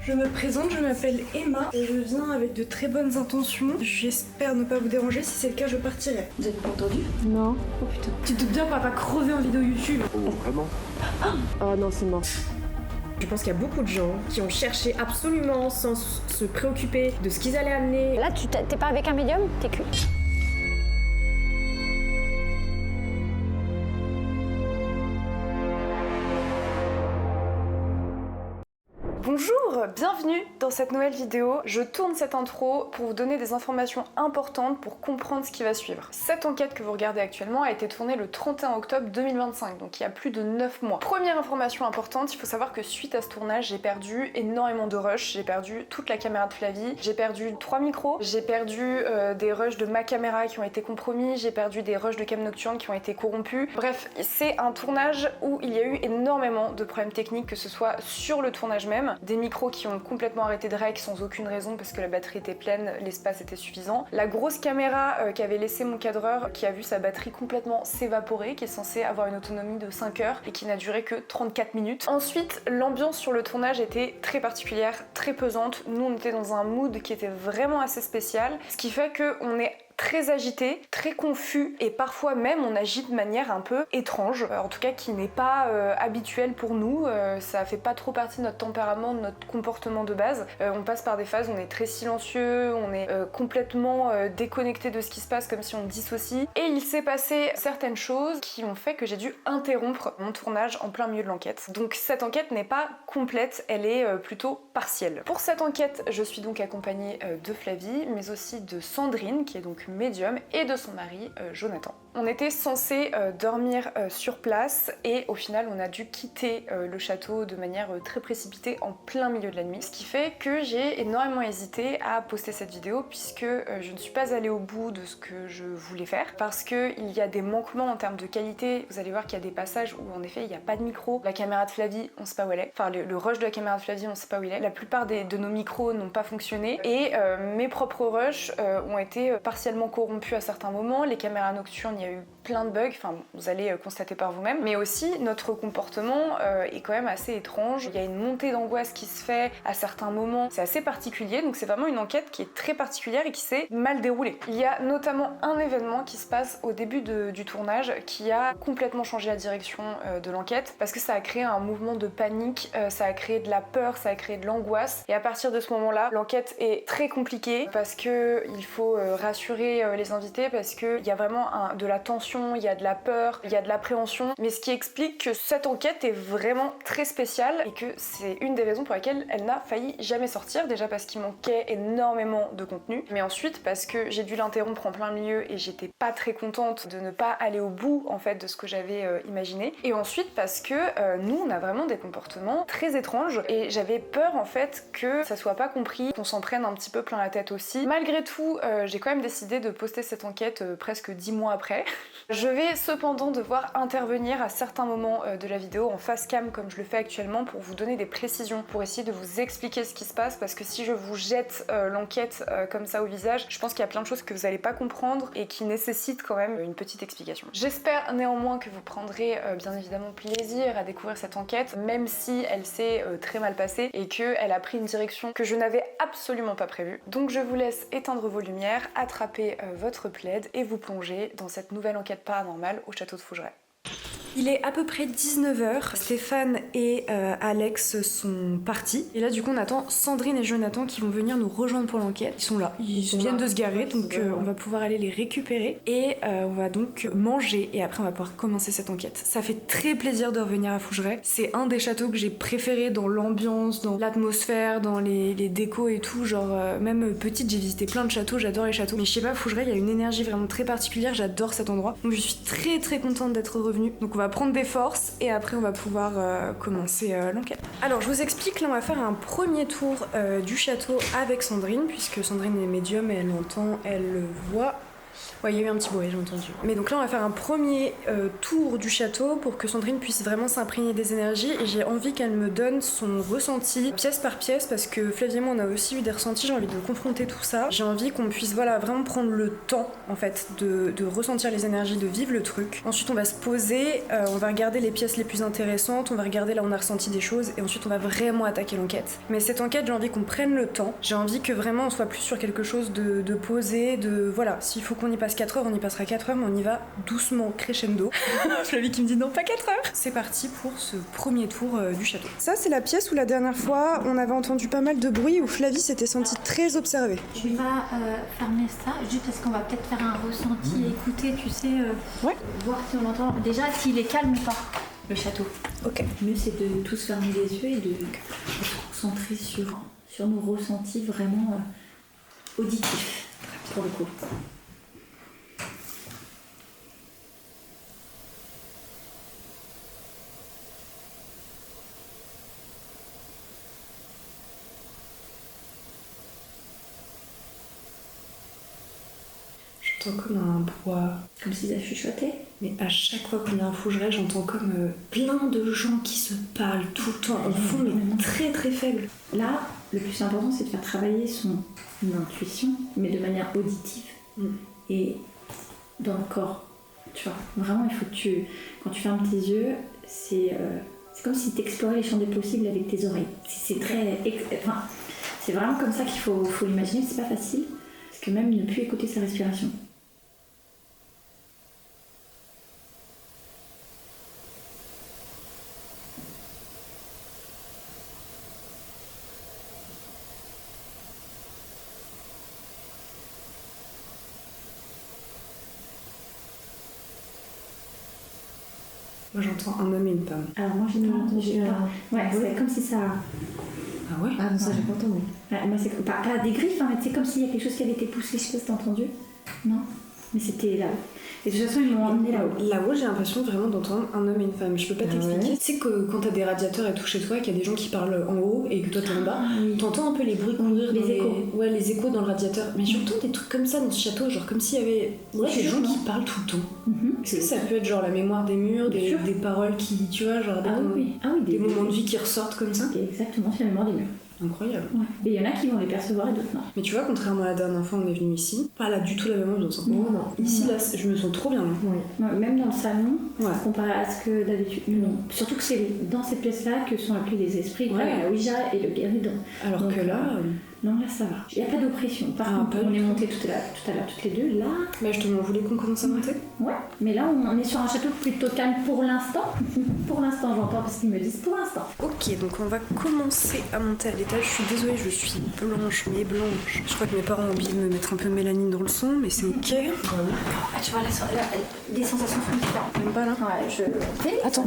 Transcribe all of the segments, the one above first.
Je me présente, je m'appelle Emma, je viens avec de très bonnes intentions. J'espère ne pas vous déranger, si c'est le cas je partirai. Vous avez pas entendu? Non. Oh putain. Tu te doutes bien qu'on va pas crever en vidéo YouTube. Oh, vraiment? Oh non, c'est mort. Je pense qu'il y a beaucoup de gens qui ont cherché absolument sans se préoccuper de ce qu'ils allaient amener. Là, t'es pas avec un médium, t'es cuit. Bonjour, bienvenue dans cette nouvelle vidéo. Je tourne cette intro pour vous donner des informations importantes pour comprendre ce qui va suivre. Cette enquête que vous regardez actuellement a été tournée le 31 octobre 2025, donc il y a plus de 9 mois. Première information importante, il faut savoir que suite à ce tournage, j'ai perdu énormément de rushs, j'ai perdu toute la caméra de Flavie, j'ai perdu 3 micros, j'ai perdu des rushs de ma caméra qui ont été compromis, j'ai perdu des rushs de cam nocturne qui ont été corrompus. Bref, c'est un tournage où il y a eu énormément de problèmes techniques, que ce soit sur le tournage même, des micros qui ont complètement arrêté de rec sans aucune raison parce que la batterie était pleine, l'espace était suffisant. La grosse caméra qu'avait laissé mon cadreur qui a vu sa batterie complètement s'évaporer, qui est censée avoir une autonomie de 5 heures et qui n'a duré que 34 minutes. Ensuite, l'ambiance sur le tournage était très particulière, très pesante. Nous, on était dans un mood qui était vraiment assez spécial, ce qui fait qu'on est très agité, très confus et parfois même on agit de manière un peu étrange, en tout cas qui n'est pas habituelle pour nous, ça fait pas trop partie de notre tempérament, de notre comportement de base. On passe par des phases où on est très silencieux, on est complètement déconnecté de ce qui se passe comme si on dissocie, et il s'est passé certaines choses qui ont fait que j'ai dû interrompre mon tournage en plein milieu de l'enquête. Donc cette enquête n'est pas complète, elle est plutôt partielle. Pour cette enquête, je suis donc accompagnée de Flavie, mais aussi de Sandrine qui est donc médium, et de son mari Jonathan. On était censé dormir sur place et au final on a dû quitter le château de manière très précipitée en plein milieu de la nuit, ce qui fait que j'ai énormément hésité à poster cette vidéo puisque je ne suis pas allée au bout de ce que je voulais faire, parce qu'il y a des manquements en termes de qualité. Vous allez voir qu'il y a des passages où en effet il n'y a pas de micro, la caméra de Flavie on sait pas où elle est, enfin le rush de la caméra de Flavie on sait pas où il est, la plupart de nos micros n'ont pas fonctionné et mes propres rushs ont été partiellement corrompus à certains moments. Les caméras nocturnes, il y a eu plein de bugs, enfin vous allez constater par vous-même, mais aussi notre comportement est quand même assez étrange. Il y a une montée d'angoisse qui se fait à certains moments, c'est assez particulier, donc c'est vraiment une enquête qui est très particulière et qui s'est mal déroulée. Il y a notamment un événement qui se passe au début du tournage qui a complètement changé la direction de l'enquête, parce que ça a créé un mouvement de panique, ça a créé de la peur, ça a créé de l'angoisse, et à partir de ce moment-là, l'enquête est très compliquée parce que il faut rassurer les invités, parce qu'il y a vraiment de la tension, il y a de la peur, il y a de l'appréhension, mais ce qui explique que cette enquête est vraiment très spéciale et que c'est une des raisons pour lesquelles elle n'a failli jamais sortir. Déjà parce qu'il manquait énormément de contenu, mais ensuite parce que j'ai dû l'interrompre en plein milieu et j'étais pas très contente de ne pas aller au bout en fait de ce que j'avais imaginé, et ensuite parce que nous on a vraiment des comportements très étranges et j'avais peur en fait que ça soit pas compris, qu'on s'en prenne un petit peu plein la tête aussi. Malgré tout, j'ai quand même décidé de poster cette enquête presque 10 mois après. Je vais cependant devoir intervenir à certains moments de la vidéo en face cam comme je le fais actuellement pour vous donner des précisions, pour essayer de vous expliquer ce qui se passe, parce que si je vous jette l'enquête comme ça au visage, je pense qu'il y a plein de choses que vous n'allez pas comprendre et qui nécessitent quand même une petite explication. J'espère néanmoins que vous prendrez bien évidemment plaisir à découvrir cette enquête, même si elle s'est très mal passée et qu'elle a pris une direction que je n'avais absolument pas prévue. Donc je vous laisse éteindre vos lumières, attraper votre plaid et vous plonger dans cette nouvelle enquête paranormale au château de Fougeray. Il est à peu près 19h, Stéphane et Alex sont partis. Et là du coup on attend Sandrine et Jonathan qui vont venir nous rejoindre pour l'enquête. Ils sont là, ils viennent de se garer, donc on va pouvoir aller les récupérer. Et on va donc manger et après on va pouvoir commencer cette enquête. Ça fait très plaisir de revenir à Fougeray. C'est un des châteaux que j'ai préféré dans l'ambiance, dans l'atmosphère, dans les décos et tout. Genre même petite j'ai visité plein de châteaux, j'adore les châteaux. Mais je sais pas, Fougeray il y a une énergie vraiment très particulière, j'adore cet endroit. Donc je suis très contente d'être revenue. Donc on va prendre des forces et après on va pouvoir commencer l'enquête. Alors je vous explique, là on va faire un premier tour du château avec Sandrine, puisque Sandrine est médium et elle entend, elle voit. Ouais, il y a eu un petit bruit, j'ai entendu. Mais donc là, on va faire un premier tour du château pour que Sandrine puisse vraiment s'imprégner des énergies. Et j'ai envie qu'elle me donne son ressenti pièce par pièce parce que Flavie et moi, on a aussi eu des ressentis. J'ai envie de confronter tout ça. J'ai envie qu'on puisse vraiment prendre le temps en fait de ressentir les énergies, de vivre le truc. Ensuite, on va se poser, on va regarder les pièces les plus intéressantes, on va regarder là où on a ressenti des choses et ensuite on va vraiment attaquer l'enquête. Mais cette enquête, j'ai envie qu'on prenne le temps. J'ai envie que vraiment on soit plus sur quelque chose de posé, voilà, s'il faut qu'on y passe 4 heures, on y passera 4 heures, mais on y va doucement, crescendo. Flavie qui me dit non, pas 4 heures. C'est parti pour ce premier tour du château. Ça, c'est la pièce où la dernière fois, on avait entendu pas mal de bruit, où Flavie s'était sentie très observée. Tu vas fermer ça, juste parce qu'on va peut-être faire un ressenti, écouter, tu sais, voir si on entend. Déjà, s'il est calme ou pas, le château. Ok. Le mieux, c'est de tous fermer les yeux et de se concentrer sur nos ressentis vraiment auditifs, pour le coup. J'entends comme un brouhaha. Comme si ça chuchotait. Mais à chaque fois qu'on y a un fougeret, j'entends comme plein de gens qui se parlent tout le temps, en fond, mais très très faible. Là, le plus important, c'est de faire travailler son intuition, mais de manière auditive et dans le corps. Tu vois, vraiment, il faut que quand tu fermes tes yeux, c'est comme si tu explorais les champs des possibles avec tes oreilles. C'est vraiment comme ça qu'il faut l'imaginer, c'est pas facile, parce que même ne plus écouter sa respiration. Moi j'entends un homme et une femme. Alors moi j'ai pas entendu. Ouais, c'est comme si ça. Ah ouais? Ah non, ça j'ai pas entendu. Ouais, moi c'est pas des griffes, mais c'est comme s'il y a quelque chose qui avait été poussé. Je sais pas si t'as entendu. Non. Mais c'était là. Et de toute façon, ils m'ont emmené là-haut. Là-haut, j'ai l'impression vraiment d'entendre un homme et une femme. Je peux pas t'expliquer. Ouais. Tu sais que quand t'as des radiateurs et tout chez toi, qu'il y a des gens qui parlent en haut et que toi t'es en bas, t'entends un peu les bruits courir, les échos. Ouais, les échos dans le radiateur. Mais j'entends des trucs comme ça dans ce château, genre comme s'il y avait des gens qui parlent tout le temps. Est-ce que ça peut être genre la mémoire des murs, des paroles qui, tu vois, genre des moments de vie qui ressortent comme ça? Exactement, c'est la mémoire des murs. Incroyable. Ouais. Et il y en a qui vont les percevoir et d'autres non. Mais tu vois, contrairement à la dernière fois, on est venu ici, pas là du tout la même ambiance. Non. Ici, là, je me sens trop bien. Là. Oui. Ouais, même dans le salon, comparé à ce que d'habitude. Surtout que c'est dans cette pièce-là que sont appelés les esprits, la Ouija et le guéridon. Alors donc, que là. Non, là ça va. Il n'y a pas d'oppression. Par contre, on est monté tout à l'heure toutes les deux. Là. Bah, justement, vous voulez qu'on commence à monter? Ouais. Mais là, on est sur un château plutôt calme pour l'instant. Pour l'instant, j'entends parce qu'ils me disent pour l'instant. Ok, donc on va commencer à monter à l'étage. Je suis désolée, je suis blanche, mais blanche. Je crois que mes parents ont oublié de me mettre un peu de mélanine dans le son, mais c'est ok. Ah, tu vois, les sensations sont différentes. Même pas là? Ouais, Attends.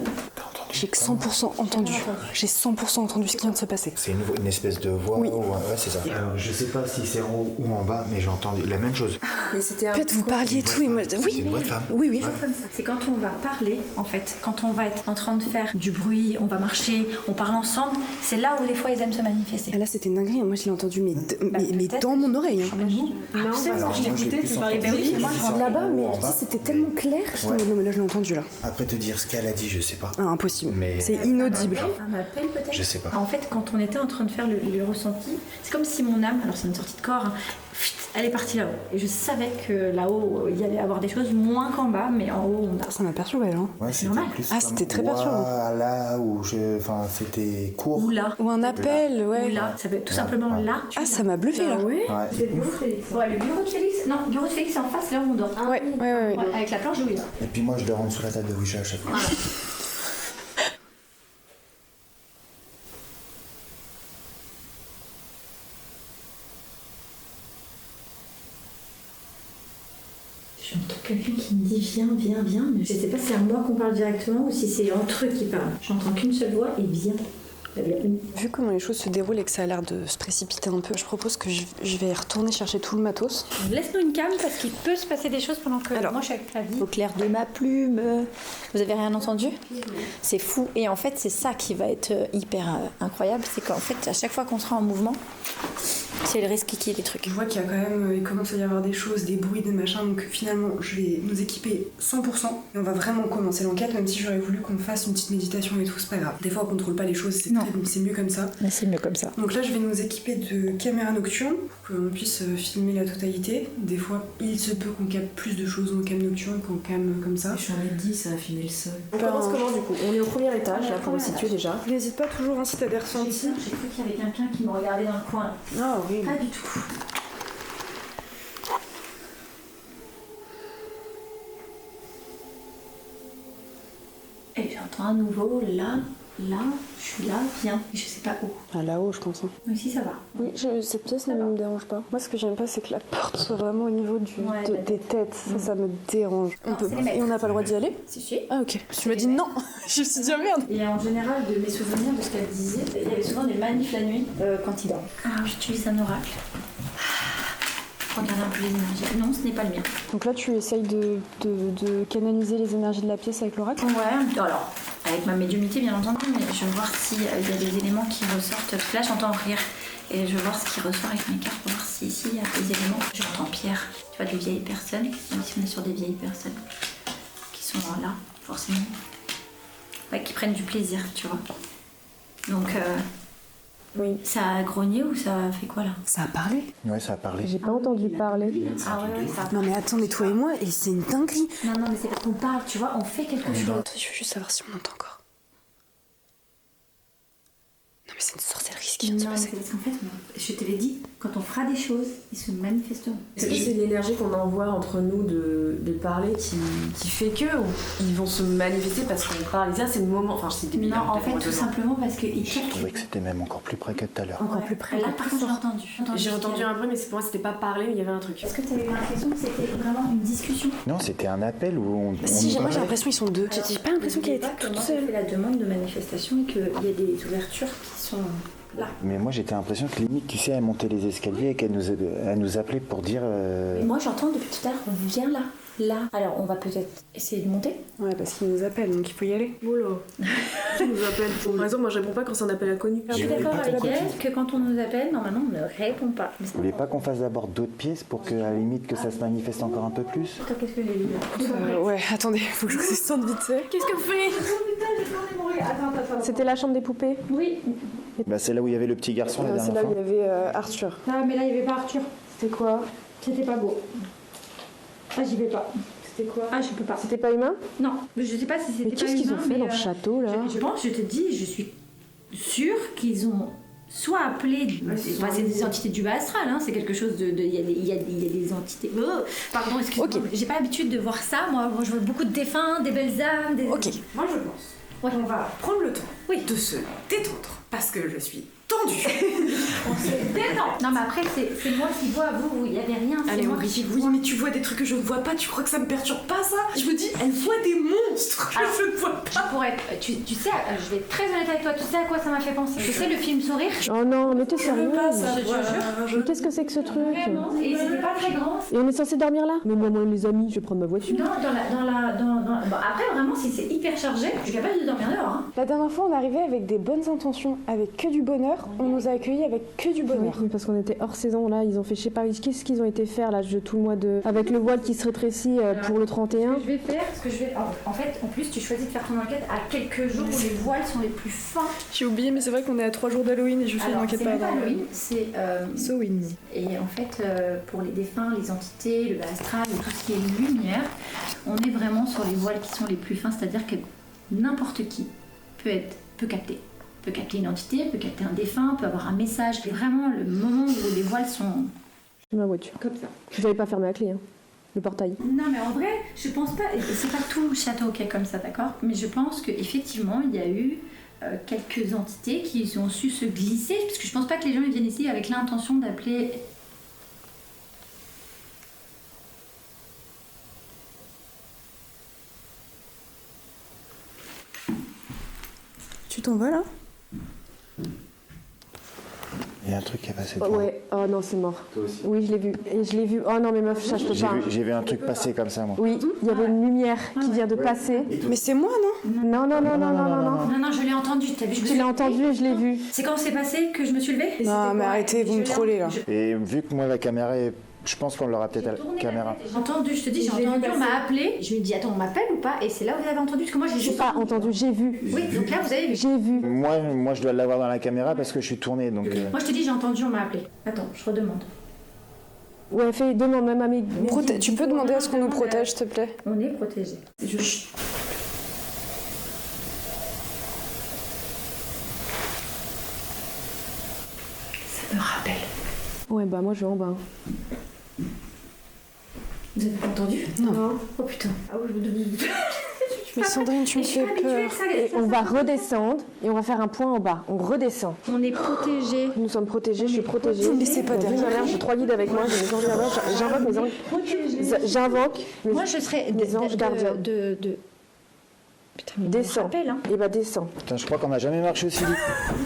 J'ai 100% entendu. J'ai 100% entendu ce qui vient de se passer. C'est une espèce de voix. Oui. Ouais, c'est ça. Je sais pas si c'est en haut ou en bas, mais j'ai entendu la même chose. Mais c'était peut-être vous parliez et tout. Et moi, C'est une voix de femme. Oui. Ouais. C'est quand on va parler, en fait, quand on va être en train de faire du bruit, on va marcher, on parle ensemble, c'est là où des fois ils aiment se manifester. Ah, là, c'était une dinguerie. Moi, je l'ai entendu, mais dans mon oreille. Hein. Non, Alors, je l'ai moi, écouté, plus tu parlais entendu. bien vite. Moi, Là-bas, mais en bas. c'était tellement clair. Non, mais là, je l'ai entendu là. Après te dire ce qu'elle a dit, je sais pas. Ah, impossible. Mais- C'est inaudible. Un appel peut-être. Je sais pas. En fait, quand on était en train de faire le ressenti, c'est comme si mon âme, alors c'est une sortie de corps, hein, elle est partie là-haut. Et je savais que là-haut, il y allait avoir des choses moins qu'en bas, mais en haut, on a... Ça m'a perturbé là. Ouais, c'était normal. plus Ah, comme c'était très ouah, perturbant. là où c'était court. Ou là. Ou un appel, ouais. Ou là. Ça peut être tout simplement là. tu Ah, viens. ça m'a bluffé là. Oui. Ouais. C'est le bureau de Félix. Ouais, le bureau de Félix. Non, le bureau de Félix, c'est en face, là où on dort. Ouais. Ouais, avec la planche de Ouija. Et puis moi, je dors en dessous de la table de Ouija à chaque fois. J'entends quelqu'un qui me dit viens, mais je sais pas si c'est à moi qu'on parle directement ou si c'est entre eux qui parlent. J'entends qu'une seule voix et viens. Vu comment les choses se déroulent et que ça a l'air de se précipiter un peu, je propose que je vais retourner chercher tout le matos. Laisse-nous une cam parce qu'il peut se passer des choses pendant que Alors, moi je suis avec Flavie. Au clair de ma plume. Vous avez rien entendu? C'est fou. Et en fait, c'est ça qui va être hyper incroyable. C'est qu'en fait, à chaque fois qu'on sera en mouvement, C'est le risque qui est des trucs. Je vois qu'il y a quand même, il commence à y avoir des choses, des bruits, des machins, donc finalement je vais nous équiper 100% et on va vraiment commencer l'enquête, même si j'aurais voulu qu'on fasse une petite méditation et tout, c'est pas grave. Des fois on contrôle pas les choses, c'est mieux comme ça. Mais c'est mieux comme ça. Donc là je vais nous équiper de caméras nocturnes pour qu'on puisse filmer la totalité. Des fois il se peut qu'on capte plus de choses en cam nocturne qu'en cam comme ça. Je suis en 10, ça va filmer le sol. On commence comment du coup? On est au premier étage, là, pour le situer déjà. N'hésite pas toujours si t'as des J'ai ressentis. cru qu'il y avait quelqu'un qui me regardait dans le coin. Ah oui. Pas du tout. Et j'entends à nouveau là, je suis là, viens, je sais pas où. Ah, là-haut, je pense. Mais ici ça va. Oui, cette pièce ne me dérange pas. Moi, ce que j'aime pas, c'est que la porte soit vraiment au niveau des têtes. Ça me dérange. Non, c'est les maîtres. Et on n'a pas le droit d'y aller? Si. Ah, ok. Tu m'as dit non. Je me suis dit, ah, merde. Et en général, de mes souvenirs, de ce qu'elle disait, il y avait souvent des manifs la nuit quand il dort. Alors j'utilise un oracle. Regarde un peu les énergies. Non, ce n'est pas le mien. Donc là, tu essayes de canaliser les énergies de la pièce avec l'oracle? Ouais, alors, avec ma médiumnité bien entendu, mais je veux voir s'il y a des éléments qui ressortent. Parce que là, j'entends rire. Et je veux voir ce qui ressort avec mes cartes pour voir si ici il y a des éléments. J'entends Pierre, tu vois, de vieilles personnes, même si on est sur des vieilles personnes qui sont là, forcément. Ouais, qui prennent du plaisir, tu vois. Donc, Oui. ça a grogné ou ça a fait quoi là? Ça a parlé? Ouais, ça a parlé. J'ai pas entendu parler. Ah ouais, ça a... Non, mais attends, mais toi et moi, et c'est une dinguerie. Non, mais c'est parce qu'on parle, tu vois, on fait quelque chose. Je veux juste savoir si on entend encore. Non, mais c'est une sorcellerie ce qui vient de se Non, mais passer. c'est parce qu'en fait, je te l'ai dit, quand on fera des choses, ils se manifesteront. C'est l'énergie qu'on envoie entre nous de parler qui fait que ils vont se manifester parce qu'on parle. Et ça, c'est le moment. Enfin, c'est débile. Non, en fait, tout simplement parce qu'ils Je captent. trouvais que c'était même encore plus près que tout à l'heure. Encore plus près. Là, par contre, j'ai entendu. J'ai entendu un bruit, mais pour moi, c'était pas parler, mais il y avait un truc. Est-ce que tu avais eu l'impression que c'était vraiment une discussion? Non, c'était un appel où on. Si, nous moi j'ai parlait. l'impression qu'ils sont deux. J'ai pas l'impression qu'elle était toute Moi, seule. j'ai fait la demande de manifestation et qu'il y a des ouvertures qui sont là. Mais moi j'étais l'impression que limite, tu sais, elle montait les escaliers et qu'elle nous appelait pour dire. Et moi, j'entends depuis tout à l'heure, viens là. Là. Alors, on va peut-être essayer de monter. Ouais, parce qu'ils nous appellent, donc il faut y aller. Oh là. Qui nous appelle pour... Par exemple, moi, je réponds pas quand c'est un appel inconnu. Je suis d'accord avec elle que quand on nous appelle, normalement, on ne répond pas. Mais Vous voulez pas qu'on fasse d'abord d'autres pièces pour que, à la limite, que ça se manifeste encore un peu plus? toi, qu'est-ce que j'ai lu? Ouais, attendez, faut que je descende vite fait. Qu'est-ce qu'on fait? Attends. C'était la chambre des poupées? Oui. Bah, c'est là où il y avait le petit garçon la C'est dernière là où fois. il y avait Arthur. Non, mais là, il n'y avait pas Arthur. C'était quoi? C'était pas beau. Ah, j'y vais pas. C'était quoi? Ah, je peux pas. C'était pas humain? Non, je sais pas si c'était Mais pas qu'est-ce qu'ils ont humain, fait mais, dans le château, là? je pense, je te dis, je suis sûre qu'ils ont soit appelé, enfin, c'est des entités du bas astral, hein, c'est quelque chose de, il y a des entités. Oh, pardon, excuse-moi, Ok. j'ai pas l'habitude de voir ça. Moi, je vois beaucoup de défunts, des belles âmes. Des... Ok. Moi je pense Ouais. qu'on va prendre le temps Oui. de se détendre parce que je suis tendue. On se détend. Non, mais après, c'est moi qui vois, vous, il y avait rien. C'est Allez, moi Henri, qui oui, vois. mais tu vois des trucs que je ne vois pas, tu crois que ça me perturbe pas ça? Je me dis, elle voit des monstres que Alors, je ne vois pas. Pour être, tu sais, je vais être très honnête avec toi, tu sais à quoi ça m'a fait penser? Tu sais le film Sourire? Oh non, mais t'es Je veux pas sérieuse? savoir. Mais qu'est-ce que c'est que ce truc? Vraiment. Et c'était pas très grand. Et on est censé dormir là? Mais moi, les amis, je vais prendre ma voiture. Non, bon, après, vraiment, si c'est hyper chargé, je suis capable de dormir dehors. Hein. La dernière fois, on est arrivé avec des bonnes intentions, avec que du bonheur. On nous a accueillis avec que du bonheur. Oui, parce qu'on était hors saison là, ils ont fait, je sais pas, qu'est-ce qu'ils ont été faire là, tout le mois de. Avec le voile qui se rétrécit pour le 31. Je vais faire, en fait, en plus, tu choisis de faire ton enquête à quelques jours où les voiles sont les plus fins. J'ai oublié, mais c'est vrai qu'on est à 3 jours d'Halloween et je fais une Alors, enquête c'est par même pas hasard. Halloween, c'est. Sowin. Et en fait, pour les défunts, les entités, le bas astral, tout ce qui est lumière, on est vraiment sur les voiles qui sont les plus fins, c'est-à-dire que n'importe qui peut capter. Peut capter une entité, peut capter un défunt, peut avoir un message. C'est vraiment le moment où les voiles sont Ma voiture. comme ça. Vous n'avez pas fermé la clé, hein, le portail. Non, mais en vrai, je pense pas. Et c'est pas tout le château qui est comme ça, d'accord? Mais je pense qu'effectivement, il y a eu quelques entités qui ont su se glisser, parce que je pense pas que les gens ils viennent ici avec l'intention d'appeler. Tu t'en vas là? Il y a un truc qui est passé. Ouais, oh non, c'est mort. Toi aussi. Oui, je l'ai vu. Et je l'ai vu. Oh non, mais meuf, ça, je peux pas. J'ai vu un truc passer comme ça, moi. Oui, il y avait une lumière qui vient de passer. Mais c'est moi, non? Non, non, non, non, non, non, non. Non, je l'ai entendu, t'as vu? Tu l'as entendu et je l'ai vu. C'est quand c'est passé que je me suis levée? Non, mais arrêtez, vous me trollez là. Et vu que moi, la caméra est... Je pense qu'on l'aura peut-être à la caméra. J'ai entendu, je te dis, j'ai entendu, on m'a appelé. Je me dis, attends, on m'appelle ou pas? Et c'est là où vous avez entendu, parce que moi j'ai J'ai juste pas entendu, j'ai vu. Oui, donc là vous avez vu. J'ai vu. Moi, je dois l'avoir dans la caméra parce que je suis tourné, donc... Moi je te dis, j'ai entendu, on m'a appelé. Attends, je redemande. Ouais, fais, demande même à mes... Tu peux demander à ce qu'on nous protège, s'il te plaît? On est protégés. Ça me rappelle. Ouais, bah moi je vais en bas. Vous avez pas entendu? Non. Oh putain. Ah oui, Mais Sandrine, tu me fais peur. Et on va redescendre et on va faire un point en bas. On redescend. On est protégés. Nous sommes protégés, je suis protégée. Vous me laissez pas Vu ma mère, j'ai 3 guides avec moi, j'ai mes anges gardiens. J'invoque mes anges. J'invoque mes... Moi je serais mes anges gardiens. Putain, mais Descends. Et bah descends. Putain, je crois qu'on n'a jamais marché aussi vite.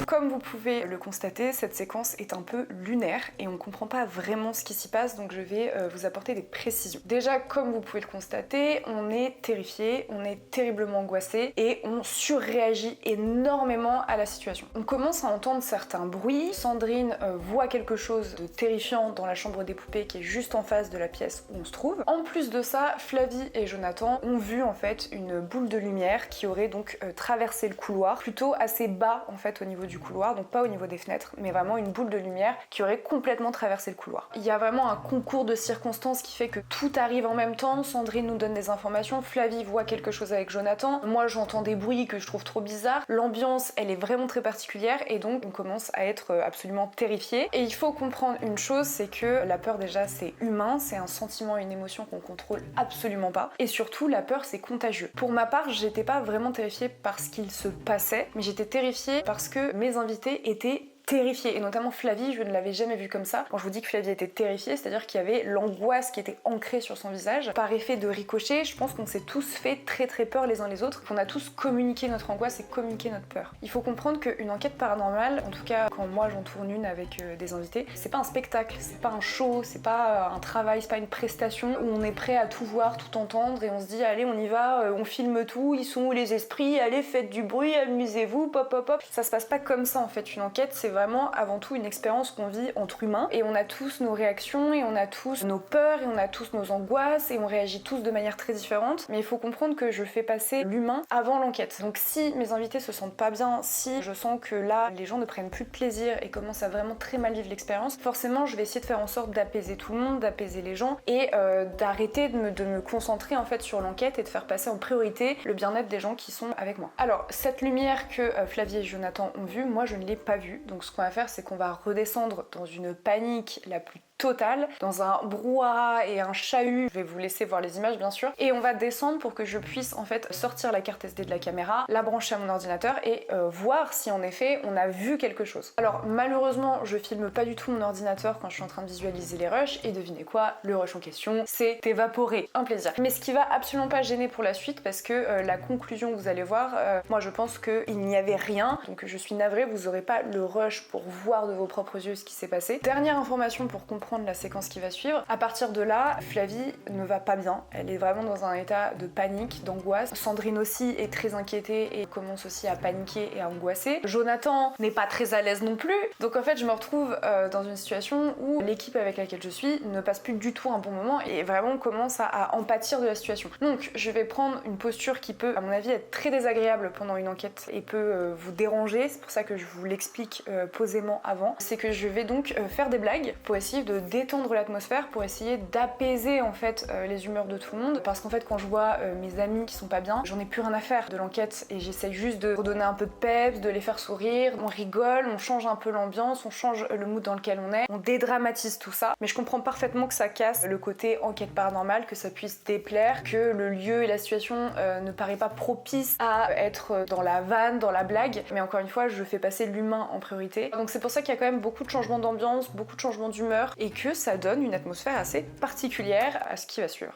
Comme vous pouvez le constater, cette séquence est un peu lunaire et on comprend pas vraiment ce qui s'y passe, donc je vais vous apporter des précisions. Déjà, comme vous pouvez le constater, on est terrifié, on est terriblement angoissé et on surréagit énormément à la situation. On commence à entendre certains bruits, Sandrine voit quelque chose de terrifiant dans la chambre des poupées qui est juste en face de la pièce où on se trouve. En plus de ça, Flavie et Jonathan ont vu en fait une boule de lumière qui aurait donc traversé le couloir, plutôt assez bas en fait au niveau du couloir, donc pas au niveau des fenêtres, mais vraiment une boule de lumière qui aurait complètement traversé le couloir. Il y a vraiment un concours de circonstances qui fait que tout arrive en même temps. Sandrine nous donne des informations, Flavie voit quelque chose avec Jonathan, moi j'entends des bruits que je trouve trop bizarres, l'ambiance elle est vraiment très particulière et donc on commence à être absolument terrifié. Et il faut comprendre une chose, c'est que la peur déjà c'est humain, c'est un sentiment, une émotion qu'on contrôle absolument pas, et surtout la peur c'est contagieux. Pour ma part, j'étais pas vraiment terrifiée par ce qu'il se passait, mais j'étais terrifiée parce que mes invités étaient terrifiée, et notamment Flavie, je ne l'avais jamais vue comme ça. Quand je vous dis que Flavie était terrifiée, c'est-à-dire qu'il y avait l'angoisse qui était ancrée sur son visage. Par effet de ricochet, je pense qu'on s'est tous fait très très peur les uns les autres, qu'on a tous communiqué notre angoisse et communiqué notre peur. Il faut comprendre qu'une enquête paranormale, en tout cas quand moi j'en tourne une avec des invités, c'est pas un spectacle, c'est pas un show, c'est pas un travail, c'est pas une prestation où on est prêt à tout voir, tout entendre et on se dit allez on y va, on filme tout, ils sont où les esprits, allez faites du bruit, amusez-vous, pop pop pop. Ça se passe pas comme ça en fait, une enquête c'est vraiment avant tout une expérience qu'on vit entre humains et on a tous nos réactions et on a tous nos peurs et on a tous nos angoisses et on réagit tous de manière très différente, mais il faut comprendre que je fais passer l'humain avant l'enquête. Donc si mes invités se sentent pas bien, si je sens que là les gens ne prennent plus de plaisir et commencent à vraiment très mal vivre l'expérience, forcément je vais essayer de faire en sorte d'apaiser tout le monde, d'apaiser les gens et d'arrêter de me concentrer en fait sur l'enquête et de faire passer en priorité le bien-être des gens qui sont avec moi. Alors cette lumière que Flavie et Jonathan ont vue, moi je ne l'ai pas vue, donc ce qu'on va faire c'est qu'on va redescendre dans une panique la plus totale, dans un brouhaha et un chahut. Je vais vous laisser voir les images bien sûr, et on va descendre pour que je puisse en fait sortir la carte SD de la caméra, la brancher à mon ordinateur et voir si en effet on a vu quelque chose. Alors malheureusement je filme pas du tout mon ordinateur quand je suis en train de visualiser les rushs, et devinez quoi, le rush en question c'est évaporé, un plaisir. Mais ce qui va absolument pas gêner pour la suite, parce que la conclusion que vous allez voir, moi je pense qu'il n'y avait rien, donc je suis navrée, vous aurez pas le rush pour voir de vos propres yeux ce qui s'est passé. Dernière information pour comprendre la séquence qui va suivre. À partir de là, Flavie ne va pas bien. Elle est vraiment dans un état de panique, d'angoisse. Sandrine aussi est très inquiétée et commence aussi à paniquer et à angoisser. Jonathan n'est pas très à l'aise non plus. Donc en fait, je me retrouve dans une situation où l'équipe avec laquelle je suis ne passe plus du tout un bon moment et vraiment commence à en pâtir de la situation. Donc je vais prendre une posture qui peut, à mon avis, être très désagréable pendant une enquête et peut vous déranger. C'est pour ça que je vous l'explique posément avant. C'est que je vais donc faire des blagues pour essayer de détendre l'atmosphère, pour essayer d'apaiser en fait les humeurs de tout le monde, parce qu'en fait quand je vois mes amis qui sont pas bien, j'en ai plus rien à faire de l'enquête et j'essaye juste de redonner un peu de peps, de les faire sourire, on rigole, on change un peu l'ambiance, on change le mood dans lequel on est, on dédramatise tout ça, mais je comprends parfaitement que ça casse le côté enquête paranormale, que ça puisse déplaire, que le lieu et la situation ne paraît pas propice à être dans la vanne, dans la blague, mais encore une fois je fais passer l'humain en priorité. Donc c'est pour ça qu'il y a quand même beaucoup de changements d'ambiance, beaucoup de changements d'humeur, et que ça donne une atmosphère assez particulière à ce qui va suivre.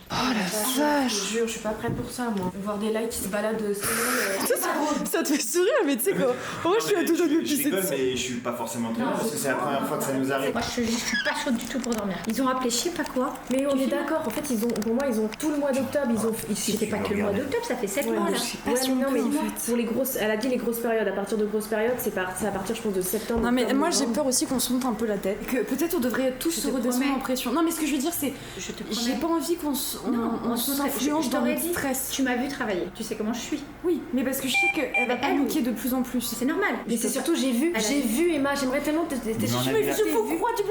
Oh la vache. Je te jure, je suis pas prête pour ça, moi. Voir des lights qui se baladent Ça te fait sourire, mais tu sais quoi. Moi, je suis à tout à Je rigole, mais je suis pas forcément très parce que c'est la première fois que ça nous arrive. Moi, je suis pas chaude du tout pour dormir. Ils ont appelé je sais pas quoi. Mais on est d'accord, en fait, pour moi, ils ont tout le mois d'octobre. C'était pas que le mois d'octobre, ça fait 7 mois là. Pour les grosses, elle a dit les grosses périodes. À partir de grosses périodes, c'est à partir, je pense, de septembre. Non, mais octobre, moi, novembre. j'ai peur aussi qu'on se monte un peu la tête. Que peut-être on devrait tous se redescendre en pression. Non, mais ce que je veux dire, c'est. J'ai pas envie qu'on s'influence dans notre stress. Tu m'as vu travailler, tu sais comment je suis. Oui, mais parce que je sais qu'elle va paniquer de plus en plus. C'est normal. Mais c'est surtout, j'ai vu Emma, j'aimerais tellement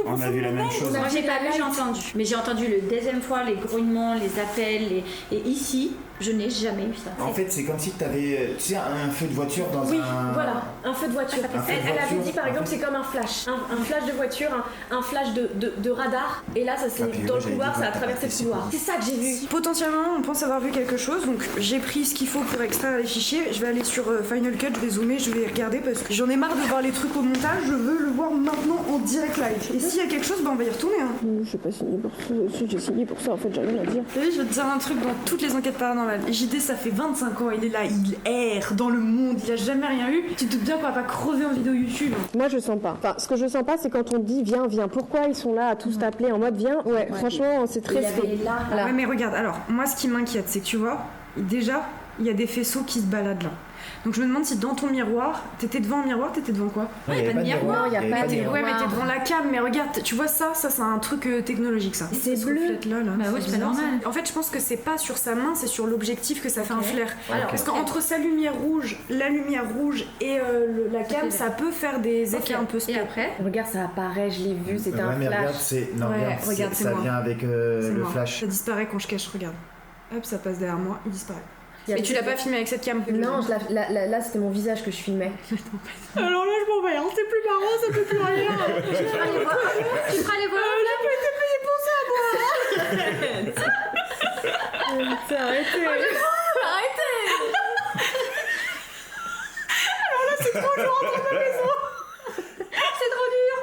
On a vu la même chose. Moi j'ai pas vu, j'ai entendu. Mais j'ai entendu le deuxième fois les grognements, les appels, et ici, je n'ai jamais eu ça. En fait, c'est comme si tu avais un feu de voiture dans Oui, un... voilà, un feu de voiture. Elle avait dit par exemple, c'est comme un flash. Un flash de voiture, un flash de radar. Et là, ça c'est dans le couloir, ça a traversé le couloir. C'est ça que j'ai vu. Potentiellement, on pense avoir vu quelque chose, donc j'ai pris ce qu'il faut pour extraire les fichiers. Je vais aller sur Final Cut, je vais zoomer, je vais regarder parce que j'en ai marre de voir les trucs au montage, je veux le voir maintenant en direct live. Et s'il y a quelque chose, on va y retourner. Je suis pas signée pour ça, j'ai signé pour ça, en fait, j'ai rien à dire. Vous savez, je vais te dire un truc dans toutes les enquêtes paranormales. JD, ça fait 25 ans, il est là, il erre dans le monde, il a jamais rien eu. Tu te doutes bien qu'on va pas crever en vidéo YouTube. Moi, je sens pas. Enfin, ce que je sens pas, c'est quand on dit viens. Pourquoi ils sont là à tous t'appeler en mode viens? Ouais, franchement, c'est très Là. Ouais, mais regarde, alors, moi, ce qui m'inquiète, c'est que tu vois, déjà, il y a des faisceaux qui se baladent là. Donc je me demande si dans ton miroir, t'étais devant un miroir, t'étais devant quoi? Il n'y a pas de miroir, il n'y a pas de miroir. Ouais, mais t'es devant la cam, mais regarde, tu vois ça c'est un truc technologique ça. C'est bleu. Là. Bah oui, c'est normal. En fait, je pense que c'est pas sur sa main, c'est sur l'objectif que ça fait un flair. Parce qu'entre sa lumière rouge, la lumière rouge et la cam, ça peut faire des effets un peu spéciaux. Et après? Regarde, ça apparaît, je l'ai vu, c'était un mais flash. regarde, ça vient avec le flash. Ça disparaît quand je cache, regarde. Hop, ça passe derrière moi, il disparaît. Mais tu l'as pas filmé avec cette cam? Non, là c'était mon visage que je filmais. Alors là, je m'en vais, hein, c'est plus marrant, ça peut plus rien. Tu feras les voir. Tu feras les voir. J'ai pas été payée pour ça, moi. Arrêtez. Alors là, c'est trop lourd dans ma maison. C'est trop dur.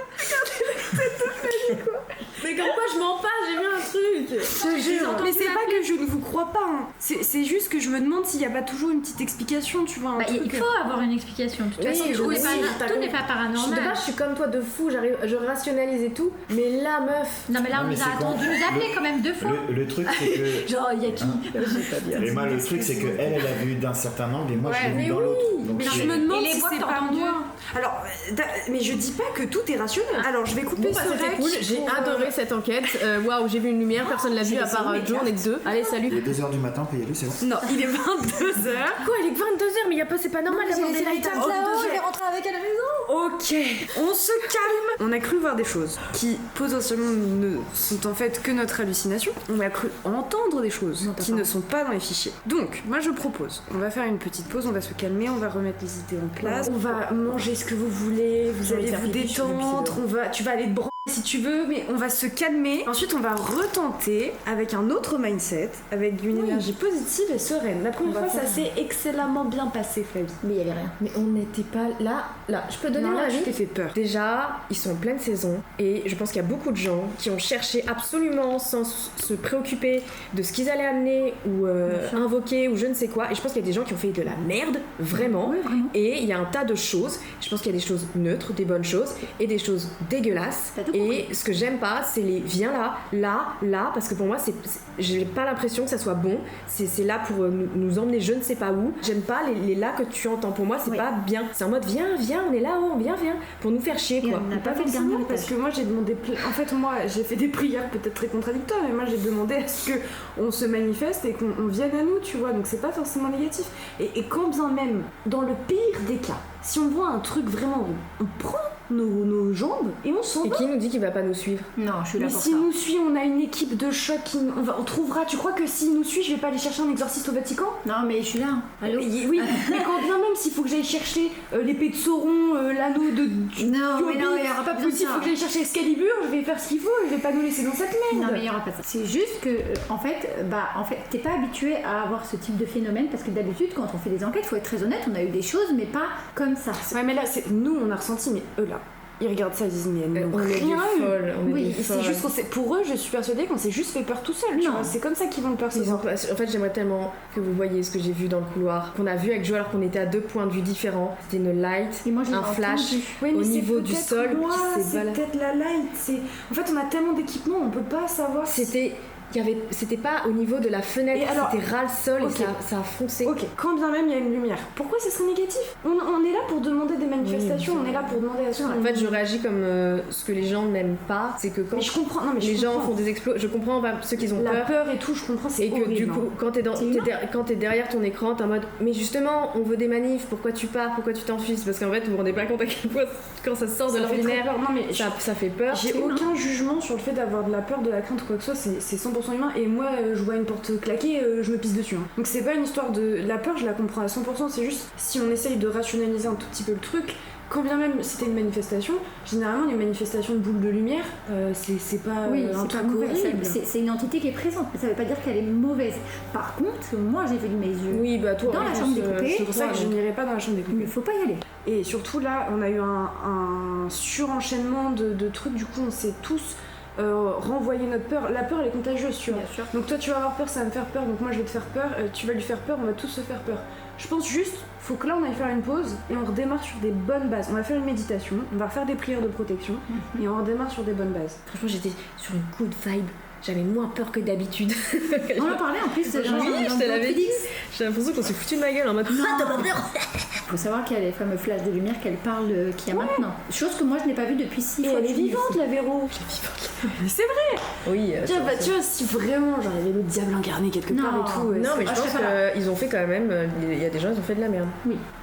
Mais comme quoi je mens pas, j'ai vu un truc. Je jure. Mais c'est pas que je ne vous crois pas. Hein. C'est juste que je me demande s'il n'y a pas toujours une petite explication, tu vois. Il faut avoir une explication. De toute façon, tout n'est pas paranormal. De base, je suis comme toi de fou, je rationalise et tout. Mais là, meuf. Non, mais là, on nous a attendu nous appeler quand même 2 fois. Le truc, c'est que. Genre, il y a qui? Et moi, le truc, c'est qu'elle a vu d'un certain angle et moi, je l'ai vu dans l'autre. Donc, mais je me demande si c'est pas entendu. moi. Alors, mais je dis pas que tout est rationnel. Alors, je vais couper ce c'était cool, j'ai adoré cette enquête. Waouh, j'ai vu une lumière, personne l'a vue à part Joe, on est que 2. Allez, salut. Il est 2h du matin, on peut y aller, c'est bon? Non, il est 22h. Quoi, il est 22h, mais c'est pas normal d'avoir des lights là-haut, je vais rentrer avec à la maison. Ok, on se calme. On a cru voir des choses qui potentiellement ne sont en fait que notre hallucination. On a cru entendre des choses qui ne sont pas dans les fichiers. Donc, moi je propose, on va faire une petite pause, on va se calmer, on va remettre les idées en place. On va manger ce que vous voulez, vous allez vous détendre, tu vas aller te branler si tu veux, mais on va se calmer. Ensuite, on va retenter avec un autre mindset, avec une énergie positive et sereine. La première fois, ça s'est excellemment bien passé, Flavie. Mais il y avait rien. Mais on n'était pas là. Je peux donner mon avis? Je t'ai fait peur. Déjà, ils sont en pleine saison et je pense qu'il y a beaucoup de gens qui ont cherché absolument sans se préoccuper de ce qu'ils allaient amener ou invoquer ou je ne sais quoi. Et je pense qu'il y a des gens qui ont fait de la merde, vraiment. Oui, vraiment. Et il y a un tas de choses. Je pense qu'il y a des choses neutres, des bonnes choses et des choses dégueulasses. Et ce que j'aime pas, c'est les viens là, parce que pour moi, j'ai pas l'impression que ça soit bon. C'est là pour nous emmener je ne sais pas où. J'aime pas les là que tu entends. Pour moi, c'est pas bien. C'est en mode viens, on est là-haut, viens, pour nous faire chier, quoi. On n'a pas fait le dernier étage. Parce que moi, j'ai demandé. En fait, moi, j'ai fait des prières peut-être très contradictoires, mais moi, j'ai demandé à ce qu'on se manifeste et qu'on vienne à nous, tu vois. Donc, c'est pas forcément négatif. Et quand bien même, dans le pire des cas, si on voit un truc vraiment, on prend nos jambes et on s'en va. Et qui nous dit qu'il va pas nous suivre? Non, je suis là mais pour si ça. nous suit, on a une équipe de choc on trouvera. Tu crois que s'il nous suit, je vais pas aller chercher un exorciste au Vatican? Non, mais je suis là. Allô? Oui, mais quand bien même s'il faut que j'aille chercher l'épée de Sauron, l'anneau de Non, mais il y aura pas besoin de s'il faut ça. que j'aille chercher Excalibur, je vais faire ce qu'il faut, je vais pas nous laisser dans cette merde. Non, mais il y aura pas ça. C'est juste que, en fait, t'es pas habitué à avoir ce type de phénomène parce que d'habitude, quand on fait des enquêtes, faut être très honnête, on a eu des choses, mais pas comme ça. Ouais, mais là, nous, on a ressenti, mais eux là. ils regardent ça, ils disent mais elles n'ont On est rien des eu. folles, on est Oui, des c'est folles. juste pour eux, je suis persuadée qu'on s'est juste fait peur tout seul. Tu vois, c'est comme ça qu'ils vont le percevoir. En fait, j'aimerais tellement que vous voyiez ce que j'ai vu dans le couloir, qu'on a vu avec Joe alors qu'on était à 2 points de vue différents. C'était une light, Et moi, je l'ai un flash Oui, mais au c'est niveau du peut-être sol moi, qui s'est c'est baladé. peut-être la light. En fait, on a tellement d'équipements, on peut pas savoir. C'était pas au niveau de la fenêtre, Et alors- c'était ras le sol Ok. et ça a foncé. Ok, quand bien même il y a une lumière, pourquoi ce serait négatif on est là pour demander des manifestations, on est là pour demander à ce En fait, je réagis comme ce que les gens n'aiment pas, c'est que quand Mais je comprends, non mais les je gens comprends. font des explosions, je comprends ceux qui ont La peur. peur et tout, je comprends, c'est Et que horrible. du coup, quand t'es derrière ton écran, t'es en mode mais justement, on veut des manifs, pourquoi tu pars, pourquoi tu t'enfuis? Parce qu'en fait, vous vous rendez pas compte à quel point quand ça sort de Ça fait très l'ordinaire, peur. Non, mais ça fait peur. j'ai aucun jugement sur le fait d'avoir de la peur, de la crainte ou quoi que ce soit, c'est 100% humain. Et moi, je vois une porte claquer, je me pisse dessus. Hein. Donc c'est pas une histoire de. La peur, je la comprends à 100%, c'est juste si on essaye de rationaliser un tout petit peu le truc. Quand bien même c'était une manifestation, généralement les manifestations de boules de lumière, c'est pas un c'est truc pas mauvais. horrible. C'est une entité qui est présente, mais ça veut pas dire qu'elle est mauvaise. Par contre, moi j'ai vu de mes yeux Oui, bah toi, dans en la plus, chambre des poupées, C'est pour ça que je n'irai pas dans la chambre des il ne poupées. faut pas y aller. Et surtout là, on a eu un surenchaînement de trucs, du coup on s'est tous renvoyé notre peur. La peur elle est contagieuse, tu vois. Bien sûr. Donc toi tu vas avoir peur, ça va me faire peur, donc moi je vais te faire peur, tu vas lui faire peur, on va tous se faire peur. Je pense juste, faut que là on aille faire une pause et on redémarre sur des bonnes bases. On va faire une méditation, on va faire des prières de protection et on redémarre sur des bonnes bases. Franchement, j'étais sur une good vibe. J'avais moins peur que d'habitude. On en parlait en plus dans je te l'avais dit. J'ai l'impression qu'on s'est foutu de ma gueule en mode t'as pas peur. Faut savoir qu'il y a les fameux flashs de lumière qu'elle parle qu'il y a maintenant. Chose que moi je n'ai pas vue depuis 6 Et fois. elle que est je suis vivante ici. la Véro. C'est vrai. Oui. Tu vois, si vraiment genre il y avait le diable incarné quelque part et tout. Non, mais je je pense serais pas qu'ils ont fait quand même. Il y a des gens, ils ont fait de la merde.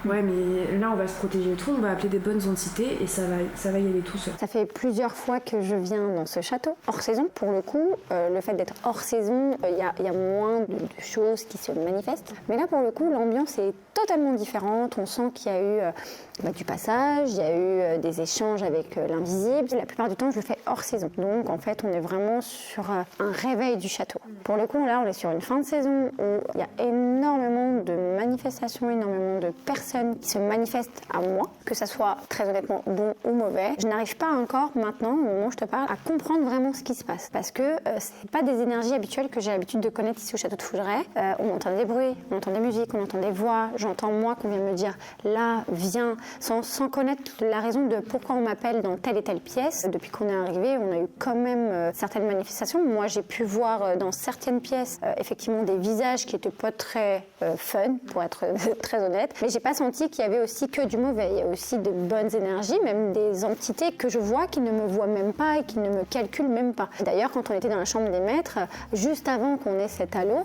Ouais, mais là on va se protéger et tout, on va appeler des bonnes entités et ça va y aller tout seul. Ça fait plusieurs fois que je viens dans ce château. Hors saison, pour le coup, le fait d'être hors saison, il y a moins de choses qui se manifestent. Mais là, pour le coup, l'ambiance est totalement différente. On sent qu'il y a eu du passage, il y a eu des échanges avec l'invisible. La plupart du temps, je le fais hors saison. Donc, en fait, on est vraiment sur un réveil du château. Pour le coup, là, on est sur une fin de saison où il y a énormément de manifestations, énormément de personnes qui se manifestent à moi, que ça soit très honnêtement bon ou mauvais. Je n'arrive pas encore maintenant, au moment où je te parle, à comprendre vraiment ce qui se passe. Parce que c'est pas des énergies habituelles que j'ai l'habitude de connaître ici au château de Fougeray. On entend des bruits, on entend des musiques, on entend des voix. J'entends moi qu'on vient me dire là, viens, sans connaître la raison de pourquoi on m'appelle dans telle et telle pièce. Depuis qu'on est arrivé, on a eu quand même certaines manifestations. Moi, j'ai pu voir dans certaines pièces effectivement des visages qui étaient pas très fun, pour être très honnête. Mais j'ai pas senti qu'il y avait aussi que du mauvais. Il y a aussi de bonnes énergies, même des entités que je vois qui ne me voient même pas et qui ne me calculent même pas. D'ailleurs, quand on était dans la chambre des maîtres, juste avant qu'on ait cet halo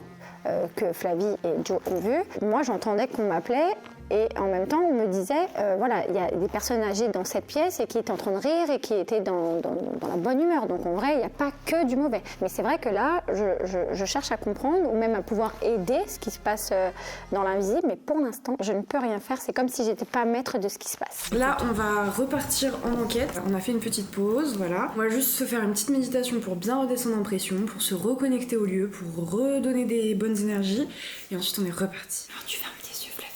que Flavie et Joe ont vu, moi j'entendais qu'on m'appelait. Et en même temps, on me disait, voilà, il y a des personnes âgées dans cette pièce et qui étaient en train de rire et qui étaient dans la bonne humeur. Donc en vrai, il n'y a pas que du mauvais. Mais c'est vrai que là, je cherche à comprendre ou même à pouvoir aider ce qui se passe dans l'invisible. Mais pour l'instant, je ne peux rien faire. C'est comme si j'étais pas maître de ce qui se passe. Là, on va repartir en enquête. On a fait une petite pause, voilà. On va juste se faire une petite méditation pour bien redescendre en pression, pour se reconnecter au lieu, pour redonner des bonnes énergies. Et ensuite, on est reparti. Alors tu fermes tes yeux, Flavie.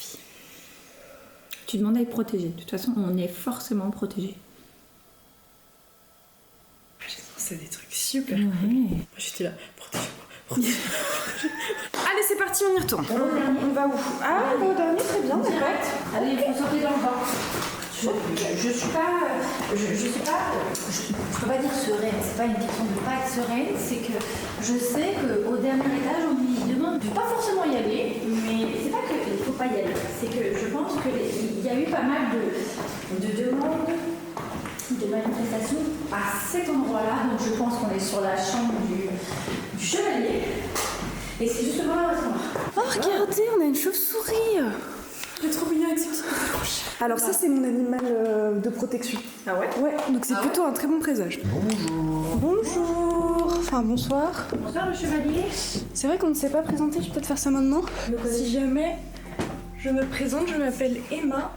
Tu demandes à être protégé. De toute façon, on est forcément protégé. J'ai pensé à des trucs super. Ouais. J'étais là, protégez-moi. Allez, c'est parti, on y retourne. On va où? Ah, on va au dernier, très bien, d'accord. Allez, il faut sauter dans le bain. Je suis pas. Je peux pas dire sereine, c'est pas une question de pas être sereine, c'est que je sais qu'au dernier étage, on lui demande de pas forcément y aller, mais c'est pas qu'il faut pas y aller, c'est que je pense qu'il y a eu pas mal de demandes, de manifestations à cet endroit-là, donc je pense qu'on est sur la chambre du chevalier, et c'est justement là où on va. Oh, regardez, on a une chauve-souris. J'ai trop mignon avec ce petit couche. Alors ça, c'est mon animal de protection. Ah ouais? Ouais, donc c'est plutôt un très bon présage. Bonjour. Bonjour. Enfin, bonsoir. Bonsoir le chevalier. C'est vrai qu'on ne s'est pas présenté, je vais peut-être faire ça maintenant. Si jamais je me présente, je m'appelle Emma.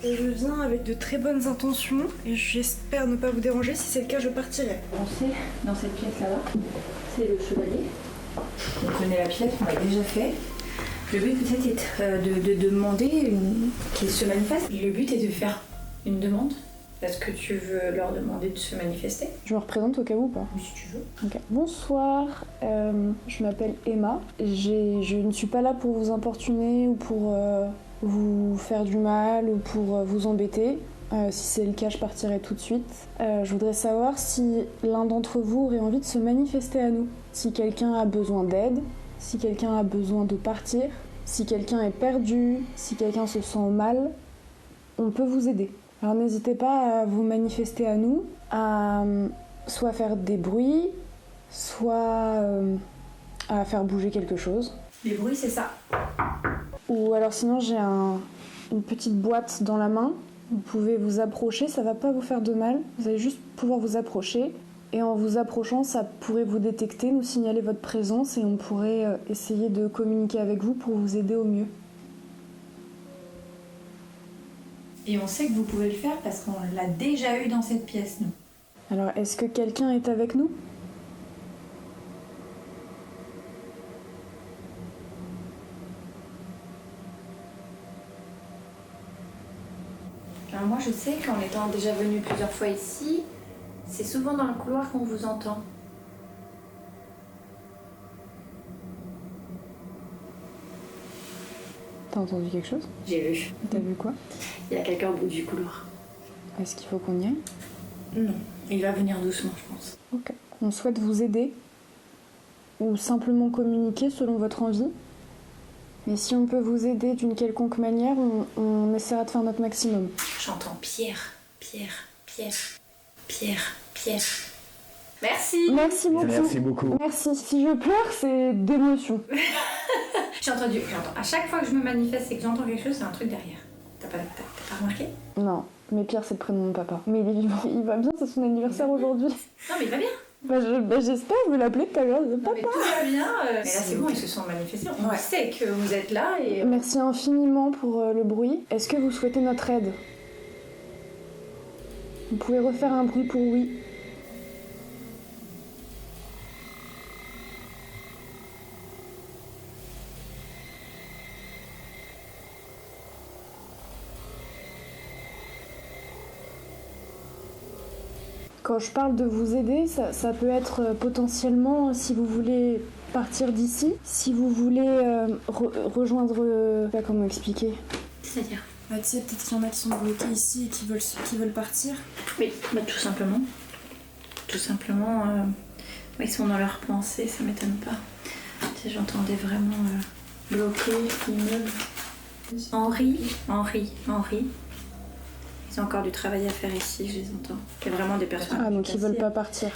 Et je viens avec de très bonnes intentions. Et j'espère ne pas vous déranger. Si c'est le cas, je partirai. On sait, dans cette pièce là-bas, c'est le chevalier. On connaît la pièce, on l'a déjà fait. Le but peut-être est de demander qu'il se manifeste. Le but est de faire une demande Est-ce que tu veux leur demander de se manifester? Je me représente au cas où ou pas? Oui, si tu veux. Ok. Bonsoir, je m'appelle Emma. Je ne suis pas là pour vous importuner ou pour vous faire du mal ou pour vous embêter. Si c'est le cas, je partirai tout de suite. Je voudrais savoir si l'un d'entre vous aurait envie de se manifester à nous. Si quelqu'un a besoin d'aide, si quelqu'un a besoin de partir, si quelqu'un est perdu, si quelqu'un se sent mal, on peut vous aider. Alors n'hésitez pas à vous manifester à nous, à soit faire des bruits, soit à faire bouger quelque chose. Les bruits, c'est ça. Ou alors sinon j'ai une petite boîte dans la main. Vous pouvez vous approcher, ça va pas vous faire de mal. Vous allez juste pouvoir vous approcher. Et en vous approchant, ça pourrait vous détecter, nous signaler votre présence et on pourrait essayer de communiquer avec vous pour vous aider au mieux. Et on sait que vous pouvez le faire parce qu'on l'a déjà eu dans cette pièce, nous. Alors, est-ce que quelqu'un est avec nous ? Alors moi, je sais qu'en étant déjà venue plusieurs fois ici, c'est souvent dans le couloir qu'on vous entend. T'as entendu quelque chose ? J'ai vu. T'as vu quoi ? Il y a quelqu'un au bout du couloir. Est-ce qu'il faut qu'on y aille ? Non, il va venir doucement, je pense. Ok. On souhaite vous aider ou simplement communiquer selon votre envie. Mais si on peut vous aider d'une quelconque manière, on essaiera de faire notre maximum. J'entends Pierre, Pierre, Pierre, Pierre, Pierre. Merci. Merci beaucoup. Merci beaucoup. Merci. Si je pleure, c'est d'émotion. J'entends. À chaque fois que je me manifeste et que j'entends quelque chose, c'est un truc derrière. T'as pas remarqué? Non, mais Pierre, c'est le prénom de mon papa. Mais il est vivant. Il va bien, c'est son anniversaire aujourd'hui. Non, mais il va bien. J'espère, je vais l'appeler tout à l'heure. Papa. Mais tout va bien. Mais là, c'est bon, ils se sont manifestés. On sait que vous êtes là et... Merci infiniment pour le bruit. Est-ce que vous souhaitez notre aide ? Vous pouvez refaire un bruit pour oui. Quand je parle de vous aider, ça peut être potentiellement, si vous voulez partir d'ici, si vous voulez rejoindre... je sais pas comment expliquer. C'est-à-dire Tu sais, peut-être qu'il y en a qui sont bloqués ici et qui veulent partir. Oui, tout simplement. Tout simplement, ils sont dans leurs pensées, ça m'étonne pas. Tu sais, j'entendais vraiment bloqué, immeuble. Henri. Ils ont encore du travail à faire ici, je les entends. Il y a vraiment des personnes. Ah, donc ils veulent pas partir.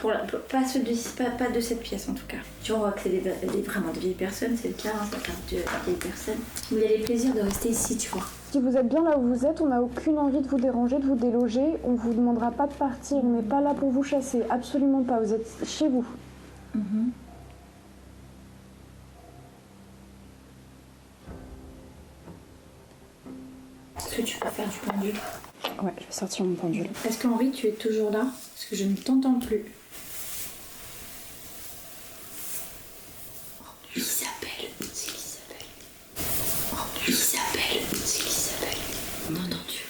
Pas ceux d'ici, pas de cette pièce en tout cas. Tu vois que c'est vraiment de vieilles personnes, c'est le cas, ça parle de vieilles personnes. Mais il y a les plaisirs de rester ici, tu vois. Si vous êtes bien là où vous êtes, on n'a aucune envie de vous déranger, de vous déloger. On vous demandera pas de partir, on n'est pas là pour vous chasser, absolument pas. Vous êtes chez vous. Est-ce que tu peux faire du pendule? Ouais, je vais sortir mon pendule. Est-ce qu'Henri, tu es toujours là? Parce que je ne t'entends plus. Isabelle, c'est l'Isabelle. Isabelle, c'est l'Isabelle. On a entendu.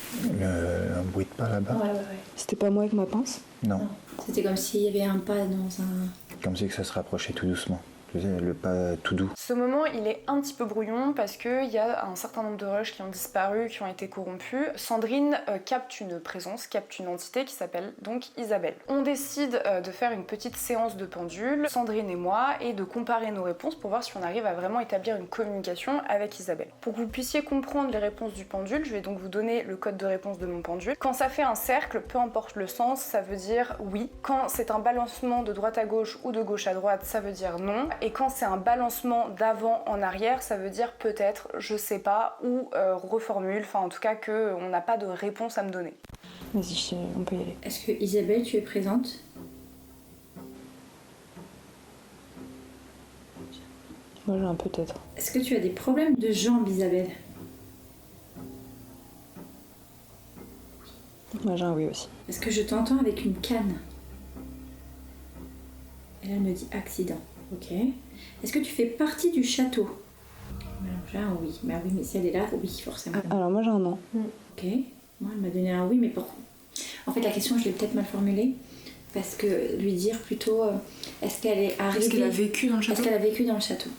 Un bruit de pas là-bas. Ouais. C'était pas moi avec ma pince? Non. C'était comme s'il y avait un pas dans un... Comme si que ça se rapprochait tout doucement. Tu sais, le pas tout doux. Ce moment, il est un petit peu brouillon parce qu'il y a un certain nombre de rushs qui ont disparu, qui ont été corrompus. Sandrine capte une présence, capte une entité qui s'appelle donc Isabelle. On décide de faire une petite séance de pendule, Sandrine et moi, et de comparer nos réponses pour voir si on arrive à vraiment établir une communication avec Isabelle. Pour que vous puissiez comprendre les réponses du pendule, je vais donc vous donner le code de réponse de mon pendule. Quand ça fait un cercle, peu importe le sens, ça veut dire oui. Quand c'est un balancement de droite à gauche ou de gauche à droite, ça veut dire non. Et quand c'est un balancement d'avant en arrière, ça veut dire peut-être, je sais pas, ou reformule, enfin en tout cas qu'on n'a pas de réponse à me donner. Vas-y, on peut y aller. Est-ce que Isabelle, tu es présente? Moi j'ai un peut-être. Est-ce que tu as des problèmes de jambes, Isabelle? Moi j'ai un oui aussi. Est-ce que je t'entends avec une canne? Et là, elle me dit accident. Ok. Est-ce que tu fais partie du château? Alors, j'ai un oui. Mais oui, mais si elle est là, oui, forcément. Alors moi j'ai un non. Ok. Moi, elle m'a donné un oui, mais En fait, la question, je l'ai peut-être mal formulée. Parce que lui dire plutôt, est-ce qu'elle est arrivée... Est-ce qu'elle a vécu dans le château ? Est-ce qu'elle a vécu dans le château ?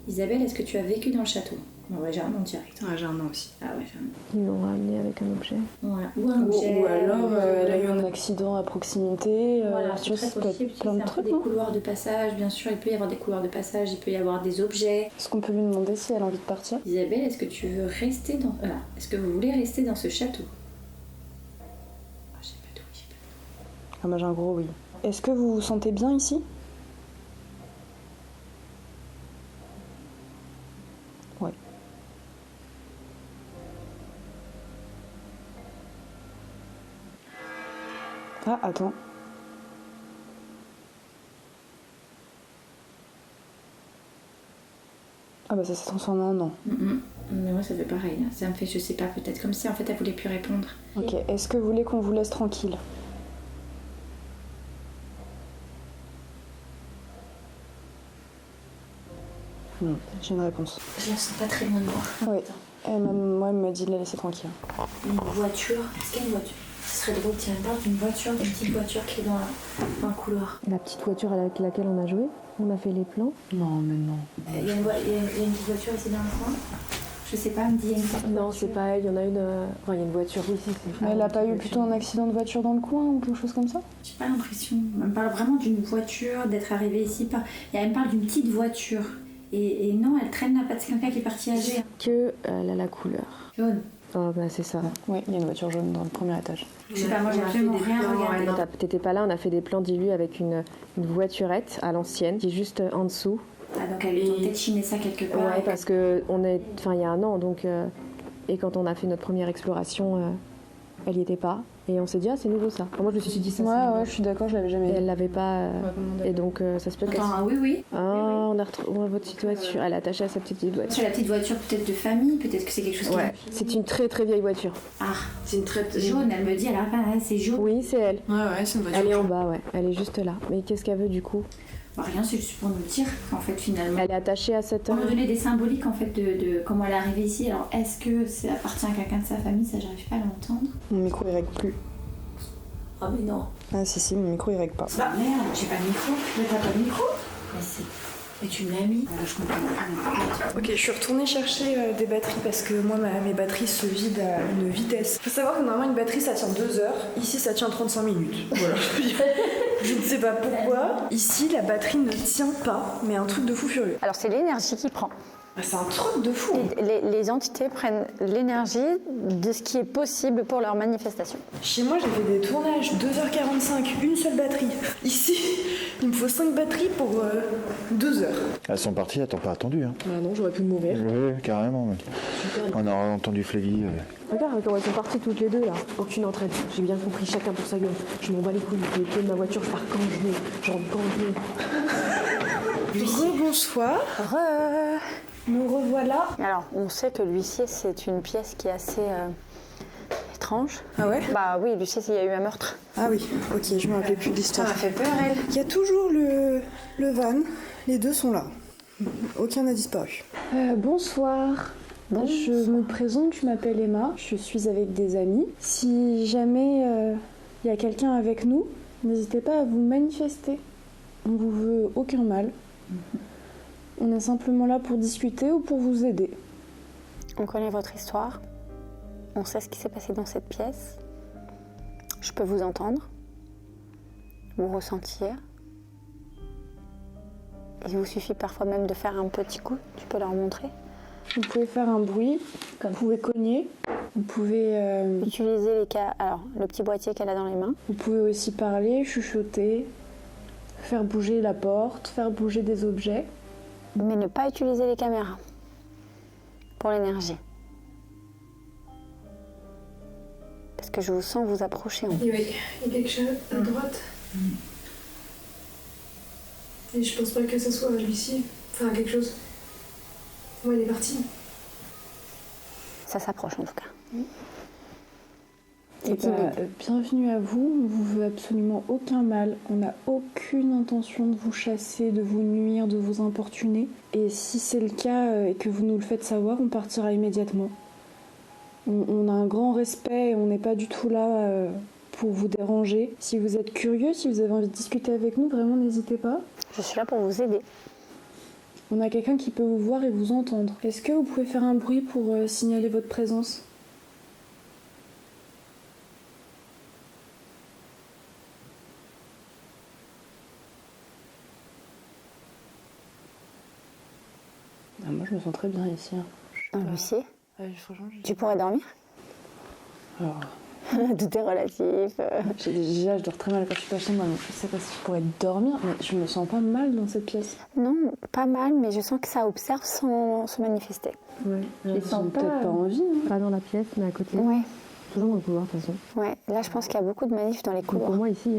Isabelle, est-ce que tu as vécu dans le château ? Bon, ouais, j'ai un nom direct. Ah, j'ai un nom aussi. Ah ouais, j'ai un nom. Ils l'ont ramené avec un objet. Voilà. Ou un objet. Ou alors elle a eu un accident à proximité. Voilà, tu vois, c'est ça très peut possible. être plein de C'est un peu trucs. des Hein. couloirs de passage, bien sûr. Il peut y avoir des couloirs de passage, il peut y avoir des objets. Est-ce qu'on peut lui demander si elle a envie de partir ? Isabelle, est-ce que tu veux rester dans... Voilà. Est-ce que vous voulez rester dans ce château ? J'ai pas de oui, j'ai pas de... Ah bah j'ai un gros oui. Est-ce que vous vous sentez bien ici ? Ouais. Ah, attends. Ah bah ça s'est transformé en non. Mais moi ça fait pareil. Ça me fait, je sais pas, peut-être comme si en fait elle voulait plus répondre. Ok, est-ce que vous voulez qu'on vous laisse tranquille ? J'ai une réponse. Je la sens pas très loin de moi. Oui, moi elle m'a dit de la laisser tranquille. Une voiture, est-ce qu'il y a une voiture ? Ce serait drôle, tiens, elle parle d'une voiture, une petite voiture qui est dans un couloir. La petite voiture avec laquelle on a joué, on a fait les plans. Non, mais non. Il y a une petite voiture ici dans le coin. Je sais pas, elle me dit il y a une petite Non, voiture. c'est pas elle, il y en a une. Enfin, il y a une voiture aussi. Mais elle a pas eu plutôt un accident de voiture dans le coin ou quelque chose comme ça ? J'ai pas l'impression. Elle me parle vraiment d'une voiture, d'être arrivée ici. Et elle me parle d'une petite voiture. Et non, elle traîne là, pas de quelqu'un qui est parti âgé. Que elle a la couleur. Jaune. Oh bah c'est ça. Oui, il y a une voiture jaune dans le premier étage. Je sais pas, moi j'ai absolument rien regardé. T'étais pas là, on a fait des plans d'Ilu avec une voiturette à l'ancienne qui est juste en dessous. Ah donc elle a peut-être chiné ça quelque part. Ouais, parce que il y a un an donc et quand on a fait notre première exploration, elle y était pas et on s'est dit ah c'est nouveau ça. Enfin, moi je me suis dit ça. Ouais, je suis d'accord, je l'avais jamais. Et elle l'avait pas et donc ça se peut. Attends, oui. Ah, on a retrouvé votre petite voiture. Elle est attachée à sa petite voiture. C'est la petite voiture peut-être de famille, peut-être que c'est quelque chose. Ouais. C'est une très très vieille voiture. Ah, c'est une très jaune. Elle me dit, elle a pas, c'est jaune. Oui, c'est elle. Ouais, c'est une voiture. Elle est en bas, ouais. Elle est juste là. Mais qu'est-ce qu'elle veut du coup? Bah, rien, c'est juste pour nous dire qu'en fait finalement. Elle est attachée à cette. On nous donnait des symboliques en fait de comment elle est arrivée ici. Alors est-ce que ça appartient à quelqu'un de sa famille? Ça, j'arrive pas à l'entendre. Mon micro il règle plus. Ah mais non. Ah si, mon micro il règle pas. Bah merde, j'ai pas de micro. Mais t'as pas de micro? Mais tu me l'as mis. Je comprends pas. Ok, je suis retournée chercher des batteries parce que moi mes batteries se vident à une vitesse. Faut savoir que normalement une batterie ça tient 2 heures, ici ça tient 35 minutes. Voilà. Je ne sais pas pourquoi. Ici la batterie ne tient pas, mais un truc de fou furieux. Alors c'est l'énergie qui prend. C'est un truc de fou. Les entités prennent l'énergie de ce qui est possible pour leur manifestation. Chez moi, j'ai fait des tournages, 2h45, une seule batterie. Ici, il me faut 5 batteries pour 2 heures. Elles sont parties, elles t'ont pas attendu. Hein. Bah non, j'aurais pu mourir. Oui, carrément. On aurait entendu Flavie. Regarde comment elles sont parties toutes les deux là. Aucune entraide. J'ai bien compris, chacun pour sa gueule. Je m'en bats les couilles. Les clés de ma voiture, je pars quand je veux. Je rentre quand je veux. Bonsoir. Nous revoilà. Alors, on sait que l'huissier, c'est une pièce qui est assez étrange. Ah ouais? Bah oui, l'huissier, il y a eu un meurtre. Ah oui, ok, je me rappelais plus de l'histoire. Ça m'a fait peur, elle. Il y a toujours le van, les deux sont là. Aucun n'a disparu. Bonsoir. Je me présente, je m'appelle Emma, je suis avec des amis. Si jamais il y a quelqu'un avec nous, n'hésitez pas à vous manifester. On vous veut aucun mal. On est simplement là pour discuter ou pour vous aider. On connaît votre histoire. On sait ce qui s'est passé dans cette pièce. Je peux vous entendre, vous ressentir. Il vous suffit parfois même de faire un petit coup. Tu peux leur montrer. Vous pouvez faire un bruit, vous pouvez cogner, vous pouvez... Utiliser alors, le petit boîtier qu'elle a dans les mains. Vous pouvez aussi parler, chuchoter, faire bouger la porte, faire bouger des objets. Mais ne pas utiliser les caméras pour l'énergie. Parce que je vous sens vous approcher. Oui, il y a quelque chose à droite. Et je pense pas que ça soit l'huissier. Enfin, quelque chose. Ouais, il est parti. Ça s'approche en tout cas. Et bienvenue à vous, on vous veut absolument aucun mal, on n'a aucune intention de vous chasser, de vous nuire, de vous importuner. Et si c'est le cas et que vous nous le faites savoir, on partira immédiatement. On a un grand respect et on n'est pas du tout là pour vous déranger. Si vous êtes curieux, si vous avez envie de discuter avec nous, vraiment n'hésitez pas. Je suis là pour vous aider. On a quelqu'un qui peut vous voir et vous entendre. Est-ce que vous pouvez faire un bruit pour signaler votre présence ? Moi, je me sens très bien ici. Lucie, tu pourrais dormir ? Tout est relatif. Déjà, je dors très mal quand je suis pas chez moi. Je sais pas si je pourrais dormir, mais je me sens pas mal dans cette pièce. Non, pas mal, mais je sens que ça observe sans se manifester. Ouais, ils sont peut-être pas envie. Pas dans la pièce, mais à côté. Ouais. Toujours dans le couloir, de toute façon. Ouais, là, je pense qu'il y a beaucoup de manifs dans les couloirs. Pour moi, ici,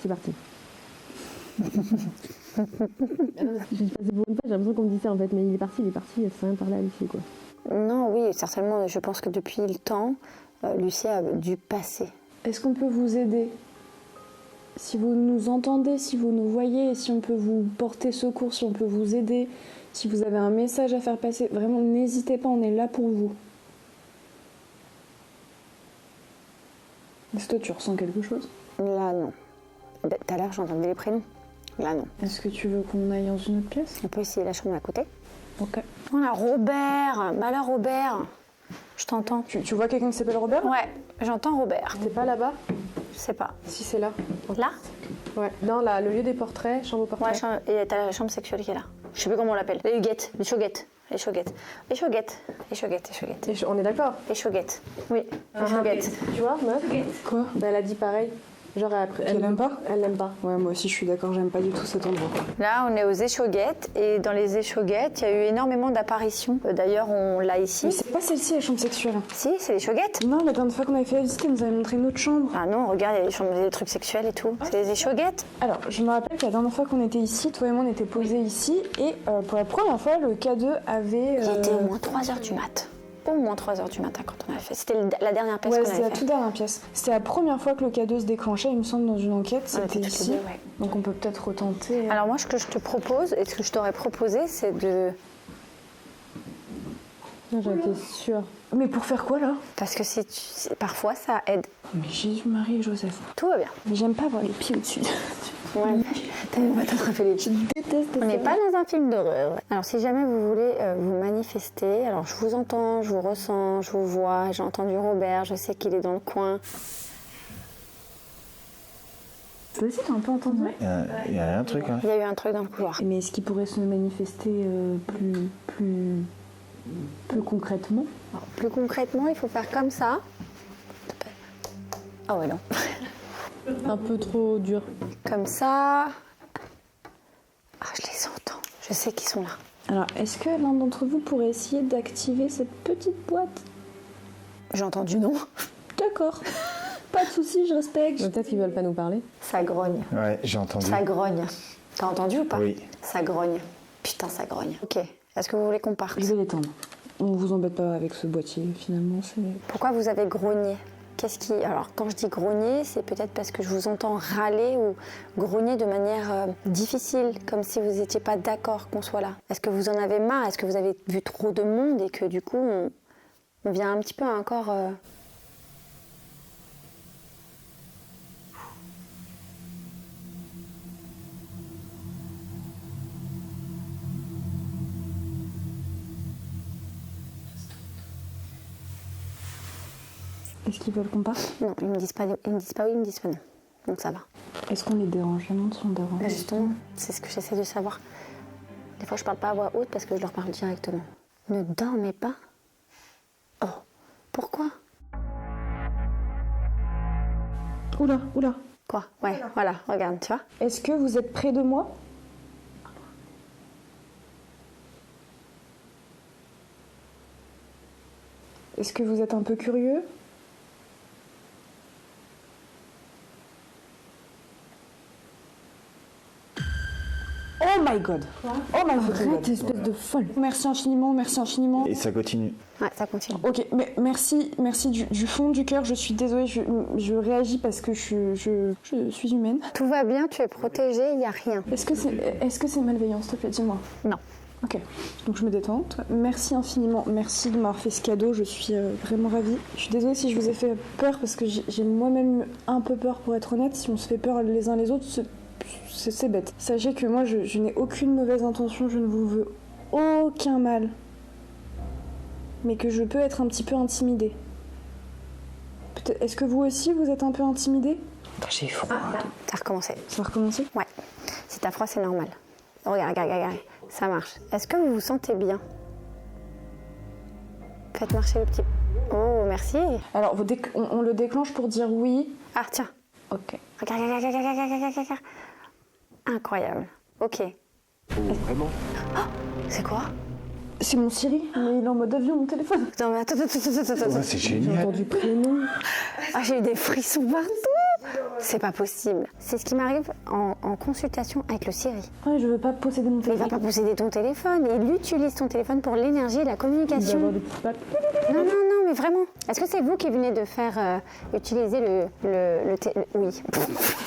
c'est parti. J'ai passé pour une page, j'ai l'impression qu'on me dit ça en fait, mais il est parti, elle s'est rien parlé à Lucie quoi. Non, oui, certainement, je pense que depuis le temps, Lucie a dû passer. Est-ce qu'on peut vous aider ? Si vous nous entendez, si vous nous voyez, si on peut vous porter secours, si on peut vous aider, si vous avez un message à faire passer, vraiment n'hésitez pas, on est là pour vous. Est-ce que tu ressens quelque chose ? Là, non. Tout à l'heure, j'entendais les prénoms. Là, non. Est-ce que tu veux qu'on aille dans une autre pièce ? On peut essayer la chambre à côté. Ok. Voilà, Robert. Bah alors, Robert. Je t'entends. Tu vois quelqu'un qui s'appelle Robert ? Ouais, j'entends Robert. T'es pas là-bas ? Je sais pas. Si, c'est là. Là ? Ouais. Non, là, le lieu des portraits, chambre aux portraits. Ouais, et t'as la chambre sexuelle qui est là. Je sais plus comment on l'appelle. Les huguettes, les choguettes. Les choguettes. Les choguettes. Les choguettes, les choguettes. On est d'accord ? Les choguettes. Oui, les choguettes. Tu vois, meuf ? Quoi ? Bah, elle a dit pareil. Genre, elle aime pas ? Elle l'aime pas. Ouais, moi aussi, je suis d'accord, j'aime pas du tout cet endroit. Là, on est aux échauguettes, et dans les échauguettes, il y a eu énormément d'apparitions. D'ailleurs, on l'a ici. Mais c'est pas celle-ci, la chambre sexuelle. Si, c'est les échauguettes. Non, la dernière fois qu'on avait fait la visite, elle nous avait montré une autre chambre. Ah non, regarde, il y a des trucs sexuels et tout. C'est les échauguettes. Alors, je me rappelle que la dernière fois qu'on était ici, toi et moi, on était posés ici, et pour la première fois, le K2 avait... Il était au moins 3h du mat. Au moins 3h du matin quand on avait fait. C'était la dernière pièce qu'on avait fait. Ouais, c'était la toute dernière pièce. C'était la première fois que le K2 se déclenchait, il me semble, dans une enquête. C'était ici. Deux, ouais. Donc on peut peut-être retenter. Alors moi, ce que je te propose, et ce que je t'aurais proposé, c'est de... Non, j'en étais sûre. Mais pour faire quoi, là ? Parce que parfois, ça aide. Mais Jésus, Marie et Joseph. Tout va bien. Mais j'aime pas avoir les pieds au-dessus. Ouais, t'aimes pas t'attraper les pieds. Je déteste ça. On n'est pas dans un film d'horreur. Alors si jamais vous voulez vous manifester, alors je vous entends, je vous ressens, je vous vois, j'ai entendu Robert, je sais qu'il est dans le coin. Toi aussi, t'as un peu entendu ? Il y a un truc, hein. Il y a eu un truc dans le couloir. Mais est-ce qu'il pourrait se manifester plus concrètement ? Alors, plus concrètement, il faut faire comme ça. Ah ouais, non. Un peu trop dur. Comme ça. Ah, je les entends. Je sais qu'ils sont là. Alors, est-ce que l'un d'entre vous pourrait essayer d'activer cette petite boîte ? J'ai entendu non. D'accord. Pas de soucis, je respecte. Peut-être qu'ils veulent pas nous parler. Ça grogne. Ouais, j'ai entendu. Ça grogne. T'as entendu ou pas ? Oui. Ça grogne. Putain, ça grogne. Ok. Est-ce que vous voulez qu'on parte ? Je vais l'étendre. On vous embête pas avec ce boîtier, finalement. Pourquoi vous avez grogné ? Alors, quand je dis grogner, c'est peut-être parce que je vous entends râler ou grogner de manière difficile, comme si vous n'étiez pas d'accord qu'on soit là. Est-ce que vous en avez marre ? Est-ce que vous avez vu trop de monde et que du coup, on vient un petit peu encore... Est-ce qu'ils veulent qu'on parte ? Non, ils me disent pas oui, ils me disent pas non. Donc ça va. Est-ce qu'on les dérange ? Je me demande si on dérange. Justement, c'est ce que j'essaie de savoir. Des fois, je parle pas à voix haute parce que je leur parle directement. Ne dormez pas ? Oh, pourquoi ? Oula. Quoi ? Ouais, voilà, regarde, tu vois ? Est-ce que vous êtes près de moi ? Est-ce que vous êtes un peu curieux ? Oh my god! Oh my god! Arrête, espèce de folle! Merci infiniment. Et ça continue. Ouais, ça continue. Ok, mais merci du fond du cœur. Je suis désolée, je réagis parce que je suis humaine. Tout va bien, tu es protégée, il n'y a rien. Est-ce que c'est malveillant, s'il te plaît, dis-moi? Non. Ok, donc je me détends. Merci infiniment, merci de m'avoir fait ce cadeau, je suis vraiment ravie. Je suis désolée si je vous ai fait peur parce que j'ai moi-même un peu peur pour être honnête. Si on se fait peur les uns les autres, c'est bête. Sachez que moi je n'ai aucune mauvaise intention, je ne vous veux aucun mal. Mais que je peux être un petit peu intimidée. Est-ce que vous aussi vous êtes un peu intimidée? J'ai froid. Ça a recommencé. Ça a recommencé? Ouais. Si t'as froid, c'est normal. Regarde. Ça marche. Est-ce que vous vous sentez bien? Faites marcher le petit... Oh, merci. Alors, on le déclenche pour dire oui. Ah, tiens. Ok. Regarde. Incroyable. Ok. Oh, vraiment? Oh, c'est quoi? C'est mon Siri, mais il est en mode avion, mon téléphone. Non, mais attends. Ouais, c'est génial. J'ai entendu prénom. Ah, j'ai eu des frissons partout. C'est pas possible. C'est ce qui m'arrive en consultation avec le Siri. Ouais, je veux pas posséder mon téléphone. Il va pas posséder ton téléphone. Il utilise ton téléphone pour l'énergie et la communication. Non, mais vraiment. Est-ce que c'est vous qui venez de faire utiliser oui.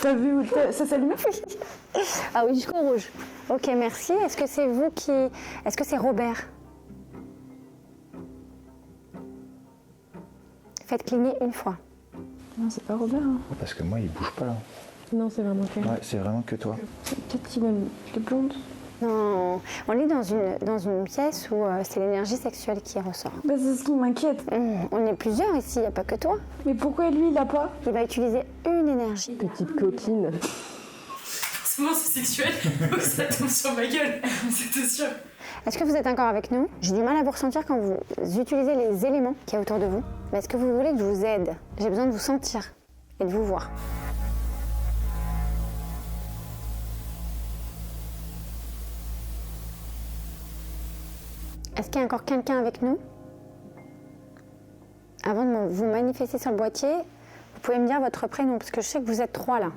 T'as vu, ça s'allume? Ah oui, jusqu'au rouge. Ok, merci. Est-ce que c'est vous qui... Est-ce que c'est Robert? Faites cligner une fois. Non, c'est pas Robert. Hein. Parce que moi, il bouge pas là. Non, c'est vraiment que... Ouais, c'est vraiment que toi. Peut-être qu'il aime les blondes. Non, on est dans une pièce où c'est l'énergie sexuelle qui ressort. Bah, c'est ce qui m'inquiète. On est plusieurs ici, il n'y a pas que toi. Mais pourquoi lui, il l'a pas? Il va utiliser une énergie. Petite coquine. Souvent c'est sexuel, donc ça tombe sur ma gueule, c'était sûr. Est-ce que vous êtes encore avec nous? J'ai du mal à vous ressentir quand vous utilisez les éléments qu'il y a autour de vous. Mais est-ce que vous voulez que je vous aide? J'ai besoin de vous sentir et de vous voir. Est-ce qu'il y a encore quelqu'un avec nous? Avant de vous manifester sur le boîtier, vous pouvez me dire votre prénom, parce que je sais que vous êtes 3 là.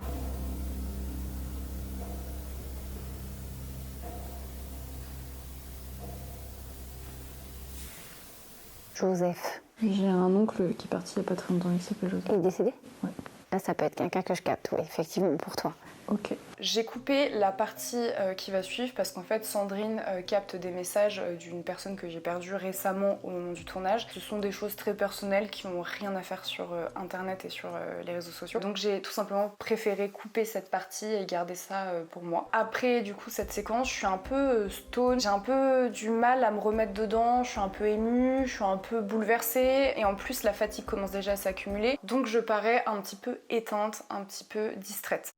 Joseph. J'ai un oncle qui est parti il n'y a pas très longtemps, il s'appelle Joseph. Il est décédé? Ouais. Là, ça peut être quelqu'un que je capte, oui, effectivement, pour toi. Ok. J'ai coupé la partie qui va suivre parce qu'en fait Sandrine capte des messages d'une personne que j'ai perdue récemment au moment du tournage. Ce sont des choses très personnelles qui n'ont rien à faire sur internet et sur les réseaux sociaux. Donc j'ai tout simplement préféré couper cette partie et garder ça pour moi. Après du coup cette séquence, je suis un peu stone, j'ai un peu du mal à me remettre dedans, je suis un peu émue, je suis un peu bouleversée et en plus la fatigue commence déjà à s'accumuler. Donc je parais un petit peu éteinte, un petit peu distraite.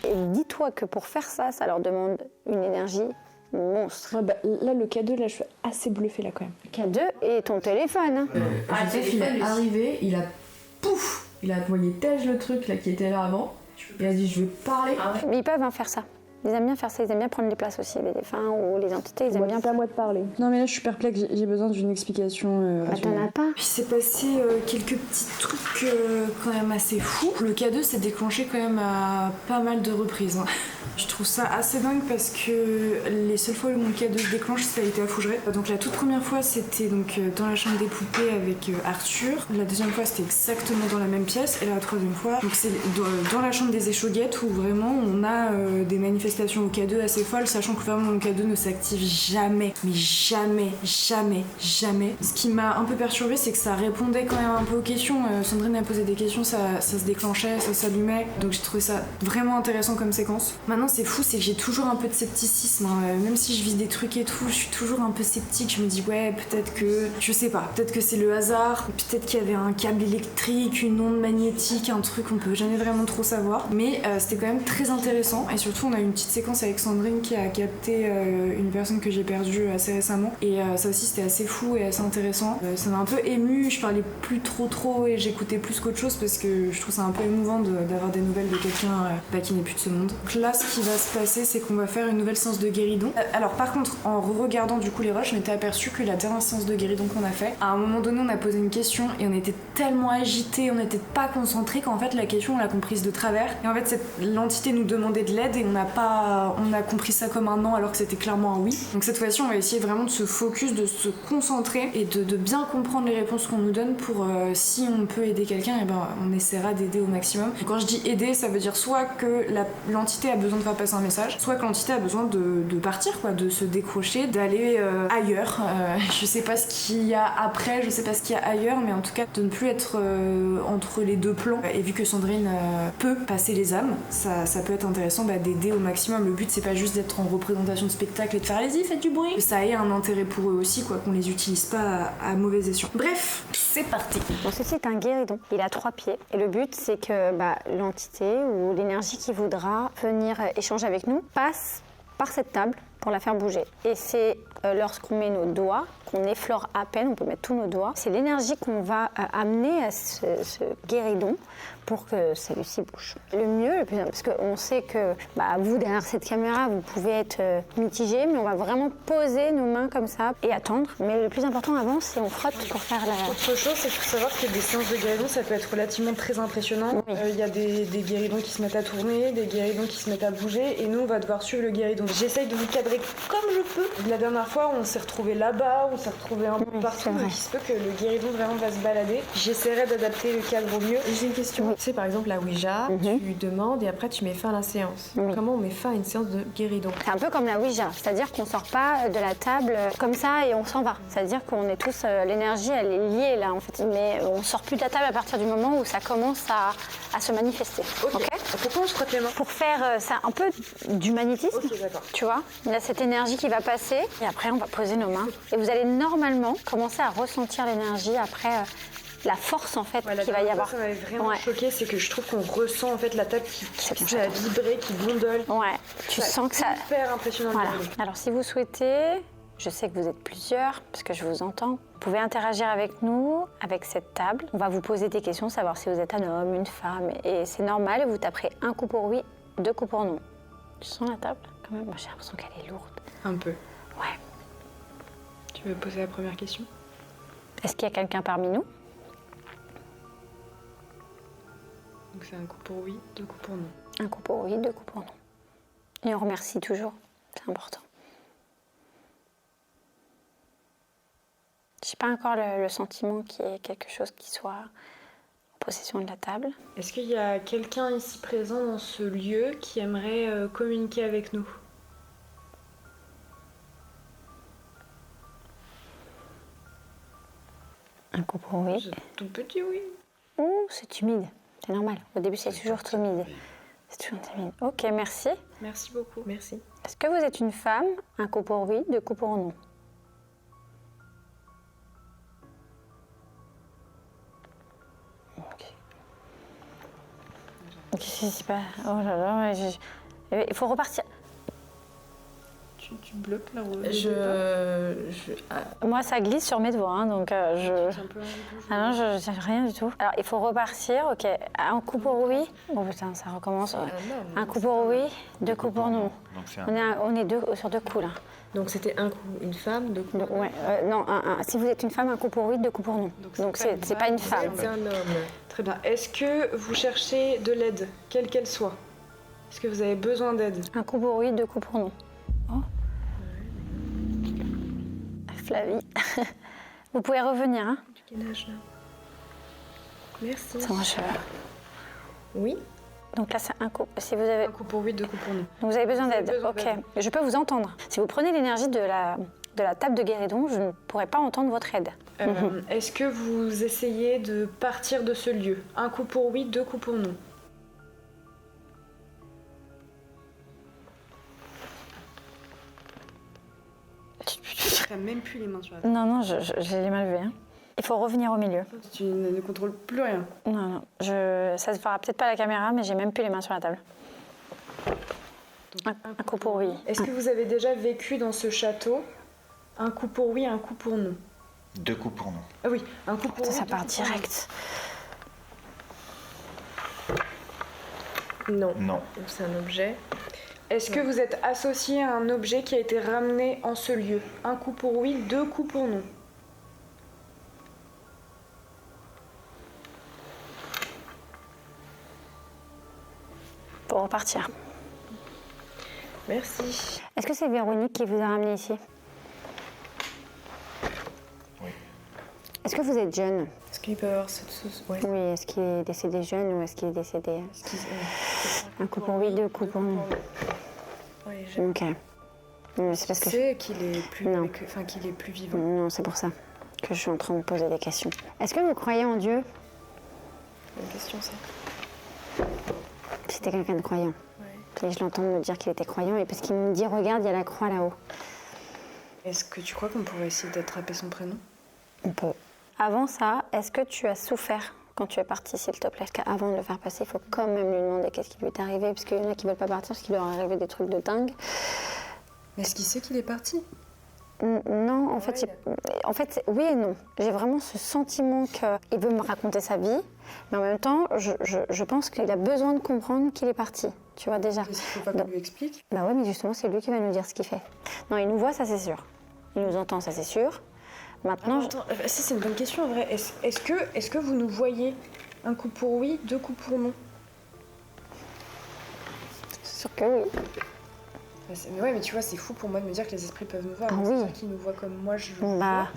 Et dis-toi que pour faire ça, ça leur demande une énergie monstre. Ouais, bah, là, le K2, là, je suis assez bluffée là quand même. K2 et ton téléphone. Joseph, il est arrivé, il a pouf, il a envoyé tège le truc là qui était là avant. Il a dit je veux parler. Mais ils peuvent faire ça. Ils aiment bien faire ça, ils aiment bien prendre les places aussi, les défunts ou les entités, ils aiment bien. C'est à moi de parler. Non mais là je suis perplexe, j'ai besoin d'une explication t'en as pas. Puis c'est passé quelques petits trucs quand même assez fous. Le K2 s'est déclenché quand même à pas mal de reprises. Je trouve ça assez dingue parce que les seules fois où mon K2 se déclenche, ça a été à Fougeray. Donc la toute première fois c'était donc dans la chambre des poupées avec Arthur. La deuxième fois c'était exactement dans la même pièce. Et la troisième fois, donc c'est dans la chambre des échauguettes où vraiment on a des manifestations au K2 assez folles, sachant que vraiment mon K2 ne s'active jamais. Mais jamais. Ce qui m'a un peu perturbée, c'est que ça répondait quand même un peu aux questions. Sandrine a posé des questions, ça se déclenchait, ça s'allumait. Donc j'ai trouvé ça vraiment intéressant comme séquence. Maintenant c'est fou, c'est que j'ai toujours un peu de scepticisme. Même si je vis des trucs et tout, je suis toujours un peu sceptique. Je me dis ouais, peut-être que... Je sais pas, peut-être que c'est le hasard. Peut-être qu'il y avait un câble électrique, une onde magnétique, un truc, on peut jamais vraiment trop savoir. Mais c'était quand même très intéressant. Et surtout on a eu une petite séquence avec Sandrine qui a capté une personne que j'ai perdue assez récemment. Et ça aussi c'était assez fou et assez intéressant. Ça m'a un peu émue, je parlais plus trop et j'écoutais plus qu'autre chose parce que je trouve ça un peu émouvant d'avoir des nouvelles de quelqu'un qui n'est plus de ce monde. Donc là ce qui va se passer c'est qu'on va faire une nouvelle séance de guéridon. Alors par contre en regardant du coup les rushs, je m'étais aperçue que la dernière séance de guéridon qu'on a fait, à un moment donné on a posé une question et on était tellement agités, on n'était pas concentrés qu'en fait la question on l'a comprise de travers. Et en fait l'entité nous demandait de l'aide et on n'a pas on a compris ça comme un non alors que c'était clairement un oui. Donc cette fois-ci, on va essayer vraiment de se focus, de se concentrer et de bien comprendre les réponses qu'on nous donne pour si on peut aider quelqu'un, et ben on essaiera d'aider au maximum. Et quand je dis aider, ça veut dire soit que l'entité a besoin de faire passer un message, soit que l'entité a besoin de partir, quoi, de se décrocher, d'aller ailleurs. Je sais pas ce qu'il y a après, je sais pas ce qu'il y a ailleurs, mais en tout cas de ne plus être entre les deux plans. Et vu que Sandrine peut passer les âmes, ça peut être intéressant d'aider au maximum. Le but c'est pas juste d'être en représentation de spectacle et de faire allez-y, faites du bruit. Que ça ait un intérêt pour eux aussi, quoi, qu'on les utilise pas à mauvais escient. Bref, c'est parti. Bon, ceci est un guéridon. Il a 3 pieds. Et le but c'est que l'entité ou l'énergie qui voudra venir échanger avec nous passe par cette table pour la faire bouger. Et c'est lorsqu'on met nos doigts, qu'on effleure à peine, on peut mettre tous nos doigts, c'est l'énergie qu'on va amener à ce guéridon pour que celui-ci bouge. Le mieux, parce qu'on sait que vous, derrière cette caméra, vous pouvez être mitigé, mais on va vraiment poser nos mains comme ça et attendre. Mais le plus important avant, c'est on frotte pour faire la... Autre chose, c'est qu'il faut savoir que des séances de guéridon, ça peut être relativement très impressionnant. Il y a des guéridons qui se mettent à tourner, des guéridons qui se mettent à bouger, et nous, on va devoir suivre le guéridon. J'essaye de vous cadrer comme je peux. La dernière fois, on s'est retrouvés là-bas, on s'est retrouvés un peu partout, donc il se peut que le guéridon vraiment va se balader. J'essaierai d'adapter le cadre au mieux. J'ai une question. Tu sais, par exemple, la Ouija, tu demandes et après tu mets fin à la séance. Comment on met fin à une séance de guéridon? C'est un peu comme la Ouija, c'est-à-dire qu'on sort pas de la table comme ça et on s'en va. C'est-à-dire qu'on est tous, l'énergie elle est liée là en fait, mais on sort plus de la table à partir du moment où ça commence à se manifester. Ok. Pourquoi on se frotte les mains? Pour faire ça un peu du magnétisme, tu vois. Il y a cette énergie qui va passer et après on va poser nos mains. Et vous allez normalement commencer à ressentir l'énergie après... la force en fait qu'il va y avoir. Ça m'avait vraiment choqué, c'est que je trouve qu'on ressent en fait la table qui continue à vibrer, qui gondole. Ouais, tu sens que ça... C'est hyper impressionnant. Voilà. Alors si vous souhaitez, je sais que vous êtes plusieurs, parce que je vous entends, vous pouvez interagir avec nous, avec cette table. On va vous poser des questions, savoir si vous êtes un homme, une femme, et c'est normal, vous taperez un coup pour oui, 2 coups pour non. Tu sens la table quand même? Moi j'ai l'impression qu'elle est lourde. Un peu. Ouais. Tu veux poser la première question? Est-ce qu'il y a quelqu'un parmi nous? Donc c'est un coup pour oui, 2 coups pour non. Un coup pour oui, 2 coups pour non. Et on remercie toujours, c'est important. Je n'ai pas encore le sentiment qu'il y ait quelque chose qui soit en possession de la table. Est-ce qu'il y a quelqu'un ici présent dans ce lieu qui aimerait communiquer avec nous? Un coup pour oui. C'est tout petit oui. Oh, c'est timide. C'est normal. Au début, c'est toujours timide. C'est toujours timide. Ok, merci. Merci beaucoup. Merci. Est-ce que vous êtes une femme? Un coup pour oui, 2 coups pour non. Ok. C'est pas... Oh là là, il faut repartir. Tu bloques là où... Moi, ça glisse sur mes doigts, hein, donc je... Ah non, je sais rien du tout. Alors, il faut repartir, ok. Un coup pour oui. Oh putain, ça recommence. Ouais. Un coup pour oui, 2 coups pour non. On est sur 2 coups, là. Donc, c'était un coup, une femme, 2 coups. Ouais, non, si vous êtes une femme, un coup pour oui, 2 coups pour non. Donc, c'est pas une femme. C'est un homme. Très bien. Est-ce que vous cherchez de l'aide, quelle qu'elle soit? Est-ce que vous avez besoin d'aide? Un coup pour oui, 2 coups pour non. Oh. Flavie. Vous pouvez revenir, hein? Quel âge là? Merci. C'est mon cheveu. Oui. Donc là, c'est un coup. Si vous avez... Un coup pour oui, 2 coups pour non. Donc vous avez besoin d'aide. Ok. Je peux vous entendre. Si vous prenez l'énergie de la table de guéridon, je ne pourrai pas entendre votre aide. Est-ce que vous essayez de partir de ce lieu? Un coup pour oui, 2 coups pour non. Tu n'as même plus les mains sur la table. Non, j'ai les mains levées. Hein. Il faut revenir au milieu. Tu ne contrôles plus rien. Non. Ça se fera peut-être pas à la caméra, mais j'ai même plus les mains sur la table. Un coup pour oui. Est-ce que vous avez déjà vécu dans ce château un coup pour oui, un coup pour non? 2 coups pour non. Ah oui, un coup pour oui. Ça part direct. Non. Non. C'est un objet. Est-ce que vous êtes associé à un objet qui a été ramené en ce lieu? Un coup pour oui, 2 coups pour non. Pour repartir. Merci. Est-ce que c'est Véronique qui vous a ramené ici? Oui. Est-ce que vous êtes jeune? Est-ce qu'il peut y avoir cette sauce? Ouais. Oui, est-ce qu'il est décédé jeune ou est-ce qu'il est décédé un coup pour oui, deux coups pour non? Oui, Ok. Non, c'est parce que sais qu'il est plus non. qu'il est plus vivant. Non, c'est pour ça que je suis en train de me poser des questions. Est-ce que vous croyez en Dieu? Bonne question ça. C'était quelqu'un de croyant. Et je l'entends me dire qu'il était croyant et parce qu'il me dit regarde, il y a la croix là-haut. Est-ce que tu crois qu'on pourrait essayer d'attraper son prénom? On peut. Avant ça, est-ce que tu as souffert quand tu es parti, s'il te plaît? Parce qu'avant de le faire passer, il faut quand même lui demander qu'est-ce qui lui est arrivé, parce qu'il y en a qui veulent pas partir parce qu'il leur est arrivé des trucs de dingue. Mais est-ce qu'il sait qu'il est parti? Non, en fait, oui et non. J'ai vraiment ce sentiment qu'il veut me raconter sa vie, mais en même temps, je pense qu'il a besoin de comprendre qu'il est parti. Tu vois déjà. Est-ce qu'il faut pas qu'on lui explique? Bah ouais, mais justement, c'est lui qui va nous dire ce qu'il fait. Non, il nous voit, ça c'est sûr. Il nous entend, ça c'est sûr. Maintenant, attends, si c'est une bonne question en vrai. Est-ce que vous nous voyez un coup pour oui, deux coups pour non? C'est sûr que oui. Mais ouais, mais tu vois, c'est fou pour moi de me dire que les esprits peuvent nous voir. Ah C'est oui. ça qu'ils nous voient comme moi je Bah, vois.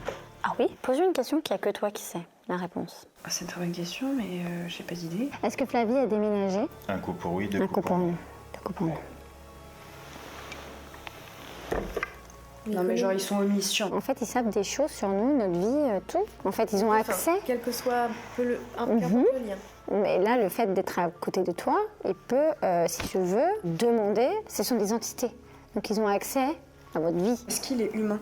ah oui, pose-lui une question qu'il n'y a que toi qui sais la réponse. Ah, c'est une très bonne question, mais j'ai pas d'idée. Est-ce que Flavie a déménagé? Un coup pour oui, deux Un coups coup pour pour non. non. Deux coups pour non. Non, mais genre, ils sont omniscients. En fait, ils savent des choses sur nous, notre vie, tout. En fait, ils ont accès. Quel que soit un peu le lien. Mais là, le fait d'être à côté de toi, il peut, si je veux, demander. Ce sont des entités. Donc, ils ont accès à votre vie. Est-ce qu'il est humain?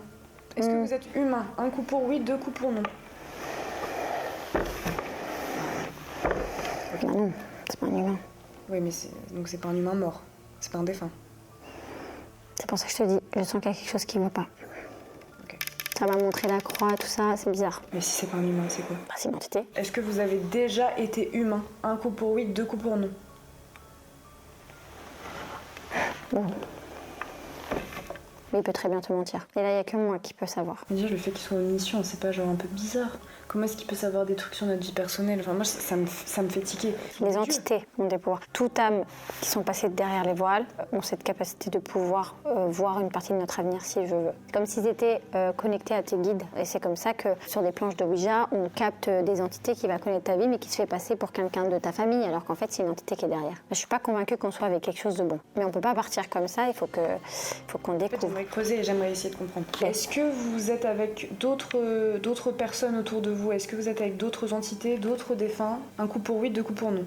Est-ce que vous êtes humain? Un coup pour oui, deux coups pour non? Bah non, c'est pas un humain. Oui, mais donc c'est pas un humain mort. C'est pas un défunt. C'est pour ça que je te dis, je sens qu'il y a quelque chose qui ne va pas. Ça m'a montré la croix, tout ça, c'est bizarre. Mais si c'est pas un humain, c'est quoi? Bah, c'est une entité. Est-ce que vous avez déjà été humain? Un coup pour oui, deux coups pour non? Bon. Mais il peut très bien te mentir. Et là, il n'y a que moi qui peux savoir. Déjà, le fait qu'il soit omniscient, c'est pas genre un peu bizarre? Comment est-ce qu'il peut savoir des trucs sur notre vie personnelle? Enfin, moi, ça me fait tiquer. Les entités ont des pouvoirs. Toute âme qui sont passées derrière les voiles ont cette capacité de pouvoir voir une partie de notre avenir si je veux. Comme s'ils étaient connectés à tes guides. Et c'est comme ça que sur des planches de Ouija, on capte des entités qui va connaître ta vie, mais qui se fait passer pour quelqu'un de ta famille, alors qu'en fait, c'est une entité qui est derrière. Je suis pas convaincue qu'on soit avec quelque chose de bon. Mais on peut pas partir comme ça, il faut qu'on découvre. J'aimerais creuser et j'aimerais essayer de comprendre. Est-ce que vous êtes avec d'autres personnes autour de vous? Est-ce que vous êtes avec d'autres entités, d'autres défunts? Un coup pour oui, deux coups pour non.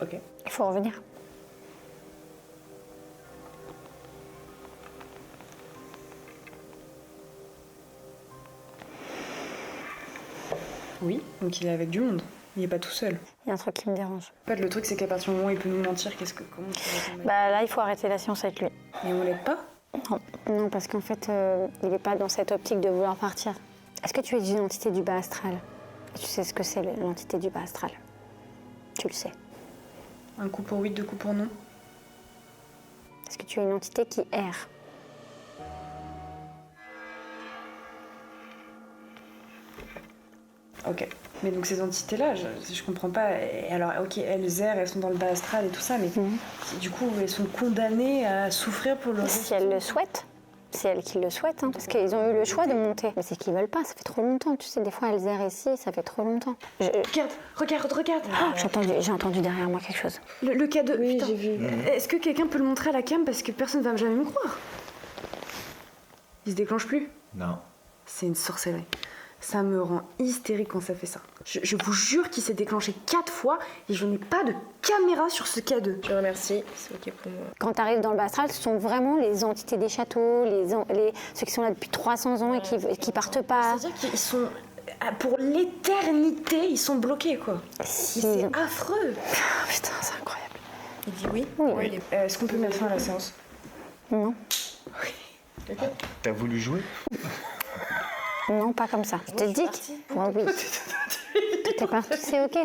Ok. Il faut revenir. Oui, donc il est avec du monde. Il est pas tout seul. Il y a un truc qui me dérange. En fait, le truc, c'est qu'à partir du moment où il peut nous mentir, comment tu vas Bah là, il faut arrêter la science avec lui. Et on l'aide pas? Non, parce qu'en fait, il n'est pas dans cette optique de vouloir partir. Est-ce que tu es une entité du bas astral? Tu sais ce que c'est l'entité du bas astral? Tu le sais. Un coup pour oui, deux coups pour non? Est-ce que tu es une entité qui erre? Ok. Mais donc ces entités-là, je comprends pas. Et alors, ok, elles errent, elles sont dans le bas astral et tout ça, mais du coup, elles sont condamnées à souffrir pour le reste. Si elles le souhaitent. C'est elles qui le souhaitent, hein, parce qu'ils ont eu le choix de monter. Mais c'est qu'ils veulent pas, ça fait trop longtemps. Tu sais, des fois, elles errent ici, ça fait trop longtemps. Regarde Oh, j'ai entendu derrière moi quelque chose. Le cadeau, Oui, putain. j'ai vu. Est-ce que quelqu'un peut le montrer à la cam parce que personne va jamais me croire? Il se déclenche plus? Non. C'est une sorcellerie. Ça me rend hystérique quand ça fait ça. Je vous jure qu'il s'est déclenché 4 fois et je n'ai pas de caméra sur ce K2. Je remercie, c'est ok pour moi. Quand tu arrives dans le bas astral, ce sont vraiment les entités des châteaux, ceux qui sont là depuis 300 ans et qui partent pas. C'est-à-dire qu'ils sont... Pour l'éternité, ils sont bloqués, quoi. C'est affreux. Putain, c'est incroyable. Il dit oui? Oui. Est-ce qu'on peut mettre fin à la séance? Non. T'as voulu jouer? Non, pas comme ça. Je t'ai dit. Oui. Tout est parti, c'est ok.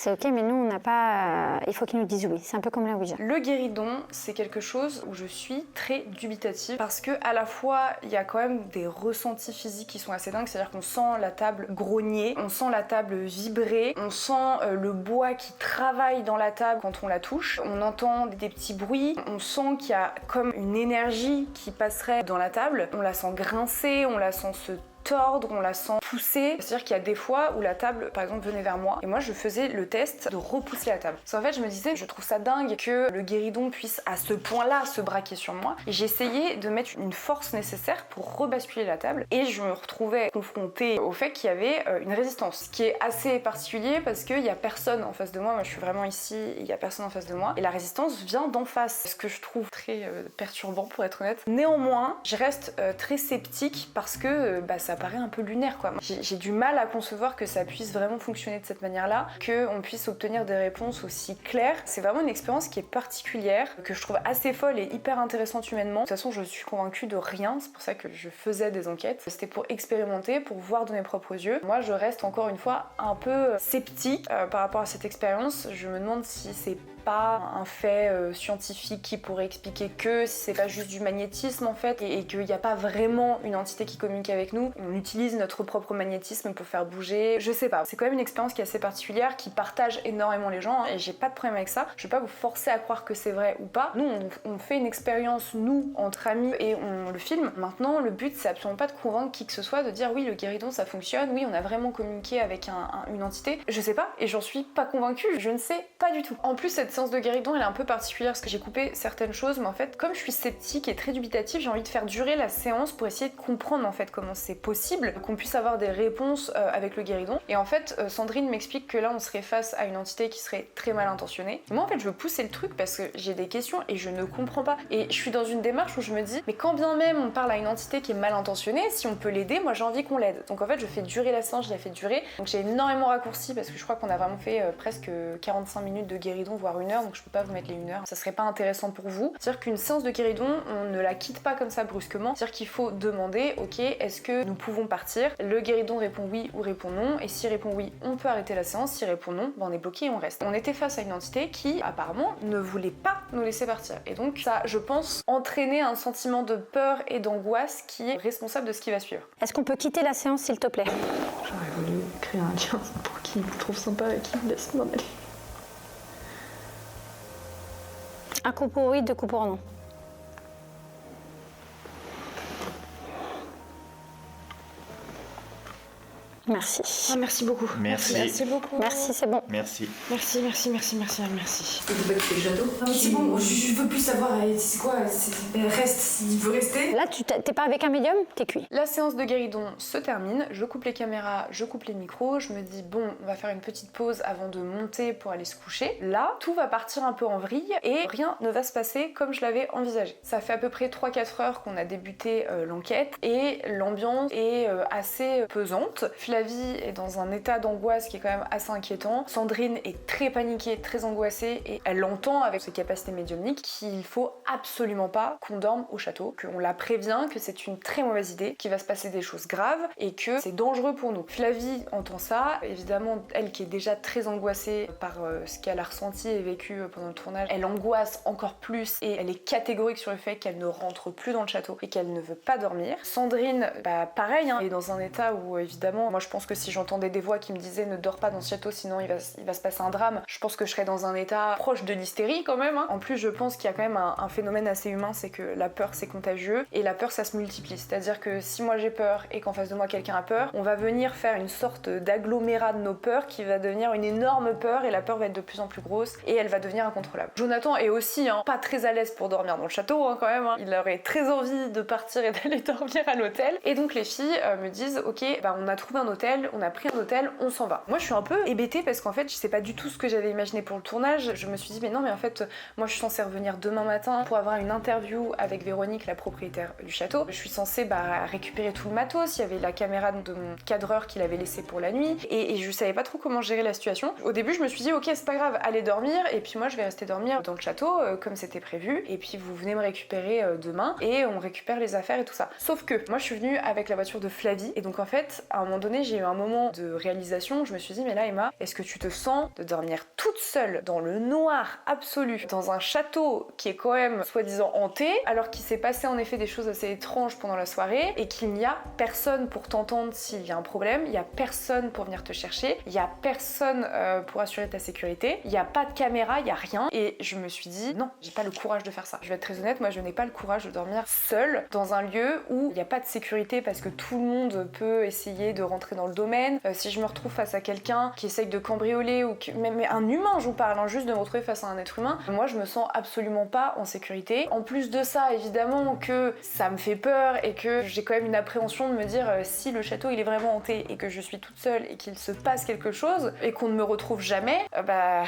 c'est ok, mais nous, on n'a pas. Il faut qu'ils nous disent oui. C'est un peu comme la Ouija. Le guéridon, c'est quelque chose où je suis très dubitative parce que à la fois, il y a quand même des ressentis physiques qui sont assez dingues. C'est-à-dire qu'on sent la table grogner, on sent la table vibrer, on sent le bois qui travaille dans la table quand on la touche, on entend des petits bruits, on sent qu'il y a comme une énergie qui passerait dans la table, on la sent grincer, on la sent se tordre, on la sent pousser. C'est-à-dire qu'il y a des fois où la table, par exemple, venait vers moi et moi je faisais le test de repousser la table. Parce qu'en fait, je me disais, je trouve ça dingue que le guéridon puisse à ce point-là se braquer sur moi. Et j'essayais de mettre une force nécessaire pour rebasculer la table et je me retrouvais confrontée au fait qu'il y avait une résistance. Ce qui est assez particulier parce qu'il y a personne en face de moi. Moi, je suis vraiment ici et il y a personne en face de moi. Et la résistance vient d'en face. Ce que je trouve très perturbant pour être honnête. Néanmoins, je reste très sceptique parce que ça paraît un peu lunaire quoi. J'ai du mal à concevoir que ça puisse vraiment fonctionner de cette manière-là, qu'on puisse obtenir des réponses aussi claires. C'est vraiment une expérience qui est particulière, que je trouve assez folle et hyper intéressante humainement. De toute façon, je suis convaincue de rien, c'est pour ça que je faisais des enquêtes. C'était pour expérimenter, pour voir de mes propres yeux. Moi, je reste encore une fois un peu sceptique par rapport à cette expérience. Je me demande si c'est pas un fait scientifique qui pourrait expliquer que, si c'est pas juste du magnétisme en fait, et qu'il n'y a pas vraiment une entité qui communique avec nous. On utilise notre propre magnétisme pour faire bouger, je sais pas. C'est quand même une expérience qui est assez particulière, qui partage énormément les gens, et j'ai pas de problème avec ça. Je vais pas vous forcer à croire que c'est vrai ou pas. Nous, on fait une expérience, nous, entre amis, et on le filme. Maintenant, le but, c'est absolument pas de convaincre qui que ce soit, de dire oui, le guéridon, ça fonctionne, oui, on a vraiment communiqué avec une entité. Je sais pas, et j'en suis pas convaincue, je ne sais pas du tout. En plus, cette séance de guéridon, elle est un peu particulière parce que j'ai coupé certaines choses, mais en fait, comme je suis sceptique et très dubitative, j'ai envie de faire durer la séance pour essayer de comprendre en fait comment c'est possible qu'on puisse avoir des réponses avec le guéridon. Et en fait, Sandrine m'explique que là, on serait face à une entité qui serait très mal intentionnée. Moi, en fait, je veux pousser le truc parce que j'ai des questions et je ne comprends pas. Et je suis dans une démarche où je me dis, mais quand bien même on parle à une entité qui est mal intentionnée, si on peut l'aider, moi j'ai envie qu'on l'aide. Donc en fait, je fais durer la séance, je la fais durer. Donc j'ai énormément raccourci parce que je crois qu'on a vraiment fait presque 45 minutes de guéridon, voire 1 heure. Donc je peux pas vous mettre les 1 heure. Ça serait pas intéressant pour vous. C'est-à-dire qu'une séance de guéridon, on ne la quitte pas comme ça brusquement. C'est-à-dire qu'il faut demander, ok, est-ce que nous pouvons partir? Le guéridon répond oui ou répond non. Et s'il répond oui, on peut arrêter la séance. S'il répond non, on est bloqué et on reste. On était face à une entité qui, apparemment, ne voulait pas nous laisser partir. Et donc ça, je pense, entraîner un sentiment de peur et d'angoisse qui est responsable de ce qui va suivre. Est-ce qu'on peut quitter la séance, s'il te plaît? J'aurais voulu créer un lien pour qu'il me trouve sympa et qu'il me laisse m'en aller. Un coup pour oui, 2 coups pour non. Merci. Ah, merci beaucoup. Merci. Merci beaucoup. Merci, c'est bon. Merci. Merci. Tu veux pas quitter le château? Non mais c'est bon, je veux plus savoir, c'est quoi, reste, s'il veut rester. Là, t'es pas avec un médium, t'es cuit. La séance de guéridon se termine, je coupe les caméras, je coupe les micros, je me dis bon, on va faire une petite pause avant de monter pour aller se coucher. Là, tout va partir un peu en vrille et rien ne va se passer comme je l'avais envisagé. Ça fait à peu près 3-4 heures qu'on a débuté l'enquête et l'ambiance est assez pesante. Flavie est dans un état d'angoisse qui est quand même assez inquiétant. Sandrine est très paniquée, très angoissée et elle entend avec ses capacités médiumniques qu'il faut absolument pas qu'on dorme au château, qu'on la prévient que c'est une très mauvaise idée, qu'il va se passer des choses graves et que c'est dangereux pour nous. Flavie entend ça, évidemment elle qui est déjà très angoissée par ce qu'elle a ressenti et vécu pendant le tournage, elle angoisse encore plus et elle est catégorique sur le fait qu'elle ne rentre plus dans le château et qu'elle ne veut pas dormir. Sandrine, pareil, elle est dans un état où évidemment, moi je pense que si j'entendais des voix qui me disaient ne dors pas dans ce château sinon il va se passer un drame, je pense que je serais dans un état proche de l'hystérie quand même. En plus je pense qu'il y a quand même un phénomène assez humain, c'est que la peur c'est contagieux et la peur ça se multiplie, c'est-à-dire que si moi j'ai peur et qu'en face de moi quelqu'un a peur, on va venir faire une sorte d'agglomérat de nos peurs qui va devenir une énorme peur et la peur va être de plus en plus grosse et elle va devenir incontrôlable. Jonathan est aussi pas très à l'aise pour dormir dans le château quand même, il aurait très envie de partir et d'aller dormir à l'hôtel et donc les filles me disent ok on a trouvé un hôtel, on a pris un hôtel, on s'en va. Moi je suis un peu hébétée parce qu'en fait je sais pas du tout ce que j'avais imaginé pour le tournage. Je me suis dit mais non mais en fait moi je suis censée revenir demain matin pour avoir une interview avec Véronique, la propriétaire du château. Je suis censée récupérer tout le matos, il y avait la caméra de mon cadreur qu'il avait laissé pour la nuit et je savais pas trop comment gérer la situation. Au début je me suis dit ok c'est pas grave, allez dormir et puis moi je vais rester dormir dans le château comme c'était prévu et puis vous venez me récupérer demain et on récupère les affaires et tout ça. Sauf que moi je suis venue avec la voiture de Flavie et donc en fait à un moment donné donné, j'ai eu un moment de réalisation, je me suis dit, mais là Emma, est-ce que tu te sens de dormir toute seule dans le noir absolu, dans un château qui est quand même soi-disant hanté, alors qu'il s'est passé en effet des choses assez étranges pendant la soirée, et qu'il n'y a personne pour t'entendre s'il y a un problème, il n'y a personne pour venir te chercher, il n'y a personne pour assurer ta sécurité, il n'y a pas de caméra, il n'y a rien, et je me suis dit, non, j'ai pas le courage de faire ça. Je vais être très honnête, moi je n'ai pas le courage de dormir seule dans un lieu où il n'y a pas de sécurité parce que tout le monde peut essayer de rentrer dans le domaine. Si je me retrouve face à quelqu'un qui essaye de cambrioler, ou même un humain, je vous parle, hein, juste de me retrouver face à un être humain, moi je me sens absolument pas en sécurité. En plus de ça, évidemment que ça me fait peur et que j'ai quand même une appréhension de me dire si le château il est vraiment hanté et que je suis toute seule et qu'il se passe quelque chose et qu'on ne me retrouve jamais, bah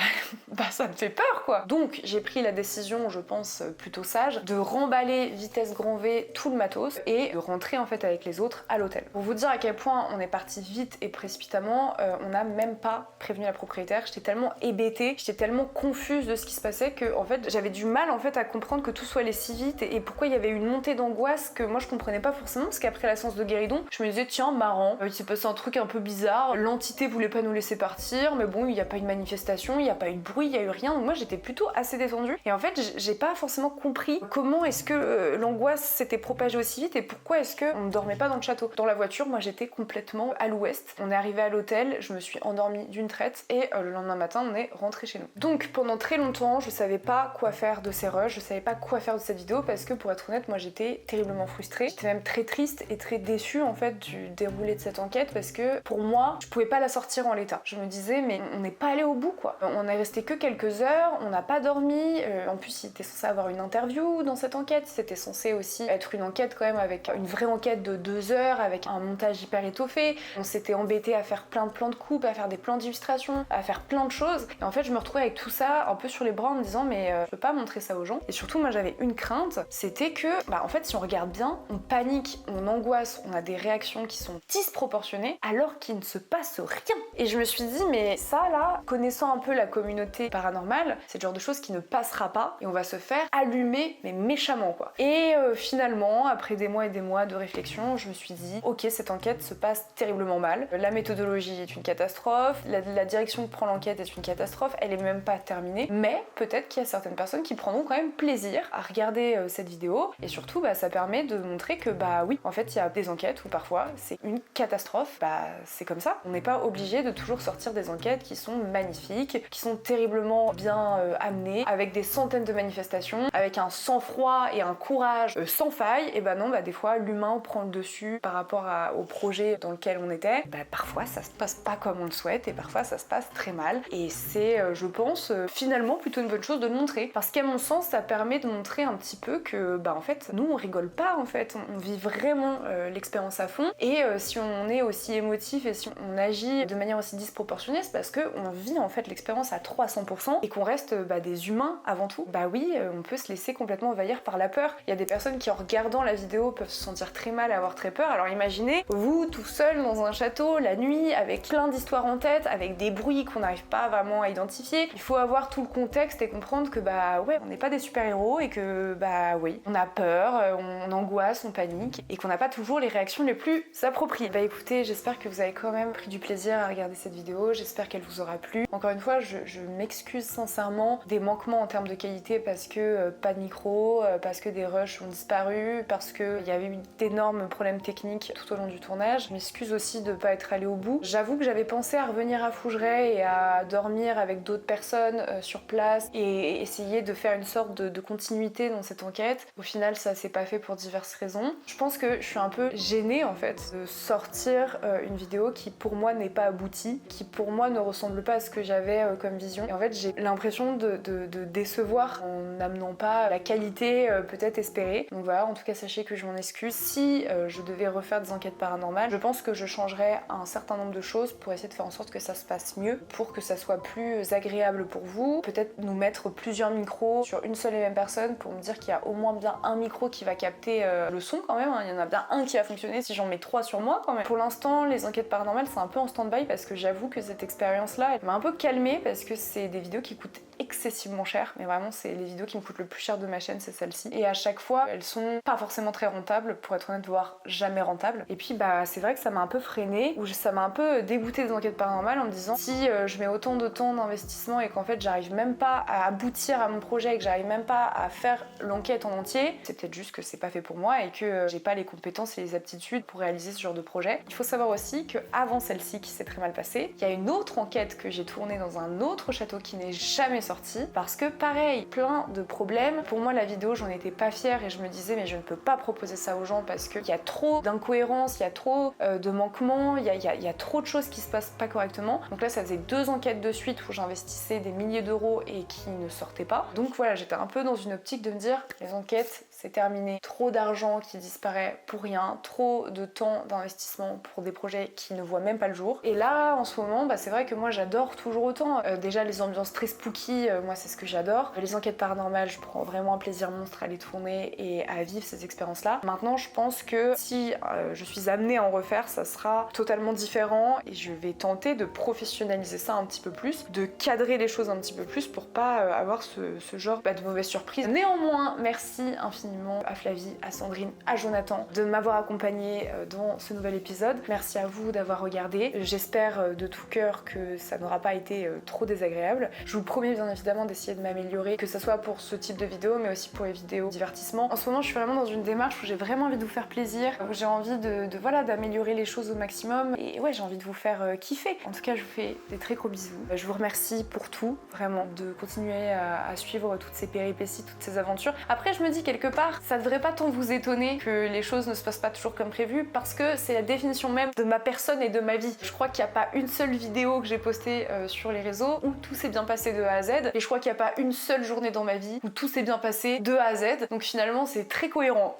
ça me fait peur quoi. Donc j'ai pris la décision, je pense plutôt sage, de remballer vitesse grand V tout le matos et de rentrer en fait avec les autres à l'hôtel. Pour vous dire à quel point on est parti vite et précipitamment, on n'a même pas prévenu la propriétaire. J'étais tellement hébétée, j'étais tellement confuse de ce qui se passait que en fait j'avais du mal en fait à comprendre que tout soit allé si vite et pourquoi il y avait une montée d'angoisse que moi je comprenais pas forcément, parce qu'après la séance de guéridon, je me disais tiens marrant, il s'est passé un truc un peu bizarre, l'entité voulait pas nous laisser partir, mais bon il n'y a pas eu de manifestation, il n'y a pas eu de bruit, il n'y a eu rien, donc moi j'étais plutôt assez détendue et en fait j'ai pas forcément compris comment est-ce que l'angoisse s'était propagée aussi vite et pourquoi est-ce que on ne dormait pas dans le château. Dans la voiture, moi j'étais complètement à l'ouest, on est arrivé à l'hôtel, je me suis endormie d'une traite et le lendemain matin on est rentré chez nous. Donc pendant très longtemps je savais pas quoi faire de ces rushs, je savais pas quoi faire de cette vidéo parce que pour être honnête moi j'étais terriblement frustrée, j'étais même très triste et très déçue en fait du déroulé de cette enquête parce que pour moi je pouvais pas la sortir en l'état. Je me disais mais on n'est pas allé au bout quoi, on est resté que quelques heures, on n'a pas dormi, en plus il était censé avoir une interview dans cette enquête, c'était censé aussi être une enquête quand même avec une vraie enquête de 2 heures avec un montage hyper étoffé, on s'était embêté à faire plein de plans de coupe, à faire des plans d'illustration, à faire plein de choses et en fait je me retrouvais avec tout ça un peu sur les bras en me disant mais je peux pas montrer ça aux gens. Et surtout moi j'avais une crainte, c'était que en fait si on regarde bien, on panique, on angoisse, on a des réactions qui sont disproportionnées alors qu'il ne se passe rien. Et je me suis dit mais ça là, connaissant un peu la communauté paranormale, c'est le genre de choses qui ne passera pas et on va se faire allumer mais méchamment quoi. Et finalement après des mois et des mois de réflexion, je me suis dit ok cette enquête se passe terriblement mal, la méthodologie est une catastrophe, la direction que prend l'enquête est une catastrophe, elle est même pas terminée, mais peut-être qu'il y a certaines personnes qui prendront quand même plaisir à regarder cette vidéo et surtout ça permet de montrer que oui en fait il y a des enquêtes où parfois c'est une catastrophe, c'est comme ça, on n'est pas obligé de toujours sortir des enquêtes qui sont magnifiques, qui sont terriblement bien amenées, avec des centaines de manifestations, avec un sang-froid et un courage sans faille, et non des fois l'humain prend le dessus par rapport au projet dans lequel on était, parfois ça se passe pas comme on le souhaite et parfois ça se passe très mal et c'est je pense finalement plutôt une bonne chose de le montrer parce qu'à mon sens ça permet de montrer un petit peu que en fait nous on rigole pas en fait, on vit vraiment l'expérience à fond et si on est aussi émotif et si on agit de manière aussi disproportionnée c'est parce qu'on vit en fait l'expérience à 300% et qu'on reste des humains avant tout. Oui on peut se laisser complètement envahir par la peur. Il y a des personnes qui en regardant la vidéo peuvent se sentir très mal, avoir très peur, alors imaginez vous tout seul dans un château la nuit avec plein d'histoires en tête, avec des bruits qu'on n'arrive pas vraiment à identifier. Il faut avoir tout le contexte et comprendre que ouais on n'est pas des super-héros et que oui on a peur, on angoisse, on panique et qu'on n'a pas toujours les réactions les plus appropriées. Écoutez, j'espère que vous avez quand même pris du plaisir à regarder cette vidéo, j'espère qu'elle vous aura plu. Encore une fois je m'excuse sincèrement des manquements en termes de qualité parce que pas de micro, parce que des rushs ont disparu, parce qu'il y avait eu d'énormes problèmes techniques tout au long du tournage. Je m'excuse aussi de pas être allée au bout. J'avoue que j'avais pensé à revenir à Fougeray et à dormir avec d'autres personnes sur place et essayer de faire une sorte de continuité dans cette enquête. Au final ça s'est pas fait pour diverses raisons. Je pense que je suis un peu gênée en fait de sortir une vidéo qui pour moi n'est pas aboutie, qui pour moi ne ressemble pas à ce que j'avais comme vision. Et en fait j'ai l'impression de décevoir en n'amenant pas la qualité peut-être espérée. Donc voilà, en tout cas sachez que je m'en excuse. Si je devais refaire des enquêtes paranormales, je pense que je changerais un certain nombre de choses pour essayer de faire en sorte que ça se passe mieux, pour que ça soit plus agréable pour vous. Peut-être nous mettre plusieurs micros sur une seule et même personne pour me dire qu'il y a au moins bien un micro qui va capter le son quand même, hein. Il y en a bien un qui va fonctionner si j'en mets 3 sur moi quand même. Pour l'instant les enquêtes paranormales c'est un peu en stand-by parce que j'avoue que cette expérience là elle m'a un peu calmée parce que c'est des vidéos qui coûtent excessivement cher, mais vraiment c'est les vidéos qui me coûtent le plus cher de ma chaîne, c'est celle-ci. Et à chaque fois elles sont pas forcément très rentables, pour être honnête, voire jamais rentables. Et puis c'est vrai que ça m'a un peu freiné, où ça m'a un peu dégoûté des enquêtes paranormales en me disant si je mets autant de temps d'investissement et qu'en fait j'arrive même pas à aboutir à mon projet et que j'arrive même pas à faire l'enquête en entier, c'est peut-être juste que c'est pas fait pour moi et que j'ai pas les compétences et les aptitudes pour réaliser ce genre de projet. Il faut savoir aussi que avant celle-ci qui s'est très mal passée, il y a une autre enquête que j'ai tournée dans un autre château qui n'est jamais sorti parce que pareil, plein de problèmes. Pour moi la vidéo j'en étais pas fière et je me disais mais je ne peux pas proposer ça aux gens parce qu'il y a trop d'incohérences, il y a trop de manquements, il y a trop de choses qui se passent pas correctement. Donc là ça faisait 2 enquêtes de suite où j'investissais des milliers d'euros et qui ne sortaient pas. Donc voilà, j'étais un peu dans une optique de me dire les enquêtes c'est terminé, trop d'argent qui disparaît pour rien, trop de temps d'investissement pour des projets qui ne voient même pas le jour. Et là en ce moment c'est vrai que moi j'adore toujours autant. Déjà les ambiances très spooky, moi c'est ce que j'adore. Les enquêtes paranormales, je prends vraiment un plaisir monstre à les tourner et à vivre ces expériences là. Maintenant je pense que si je suis amenée à en refaire, ça sera totalement différent et je vais tenter de professionnaliser ça un petit peu plus, de cadrer les choses un petit peu plus pour pas avoir ce genre de mauvaises surprises. Néanmoins, merci infiniment à Flavie, à Sandrine, à Jonathan de m'avoir accompagnée dans ce nouvel épisode. Merci à vous d'avoir regardé. J'espère de tout cœur que ça n'aura pas été trop désagréable. Je vous promets bien évidemment d'essayer de m'améliorer, que ce soit pour ce type de vidéo mais aussi pour les vidéos divertissement. En ce moment je suis vraiment dans une démarche où j'ai vraiment envie de vous faire plaisir, où j'ai envie voilà, d'améliorer les choses au maximum et ouais, j'ai envie de vous faire kiffer. En tout cas je vous fais des très gros bisous. Je vous remercie pour tout, vraiment, de continuer à suivre toutes ces péripéties, toutes ces aventures. Après je me dis quelque part, ça devrait pas tant vous étonner que les choses ne se passent pas toujours comme prévu parce que c'est la définition même de ma personne et de ma vie. Je crois qu'il n'y a pas une seule vidéo que j'ai postée sur les réseaux où tout s'est bien passé de A à Z et je crois qu'il n'y a pas une seule journée dans ma vie où tout s'est bien passé de A à Z. Donc finalement c'est très cohérent.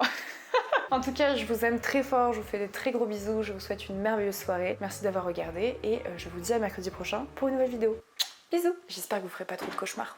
En tout cas, je vous aime très fort, je vous fais des très gros bisous, je vous souhaite une merveilleuse soirée. Merci d'avoir regardé et je vous dis à mercredi prochain pour une nouvelle vidéo. Bisous. J'espère que vous ferez pas trop de cauchemars.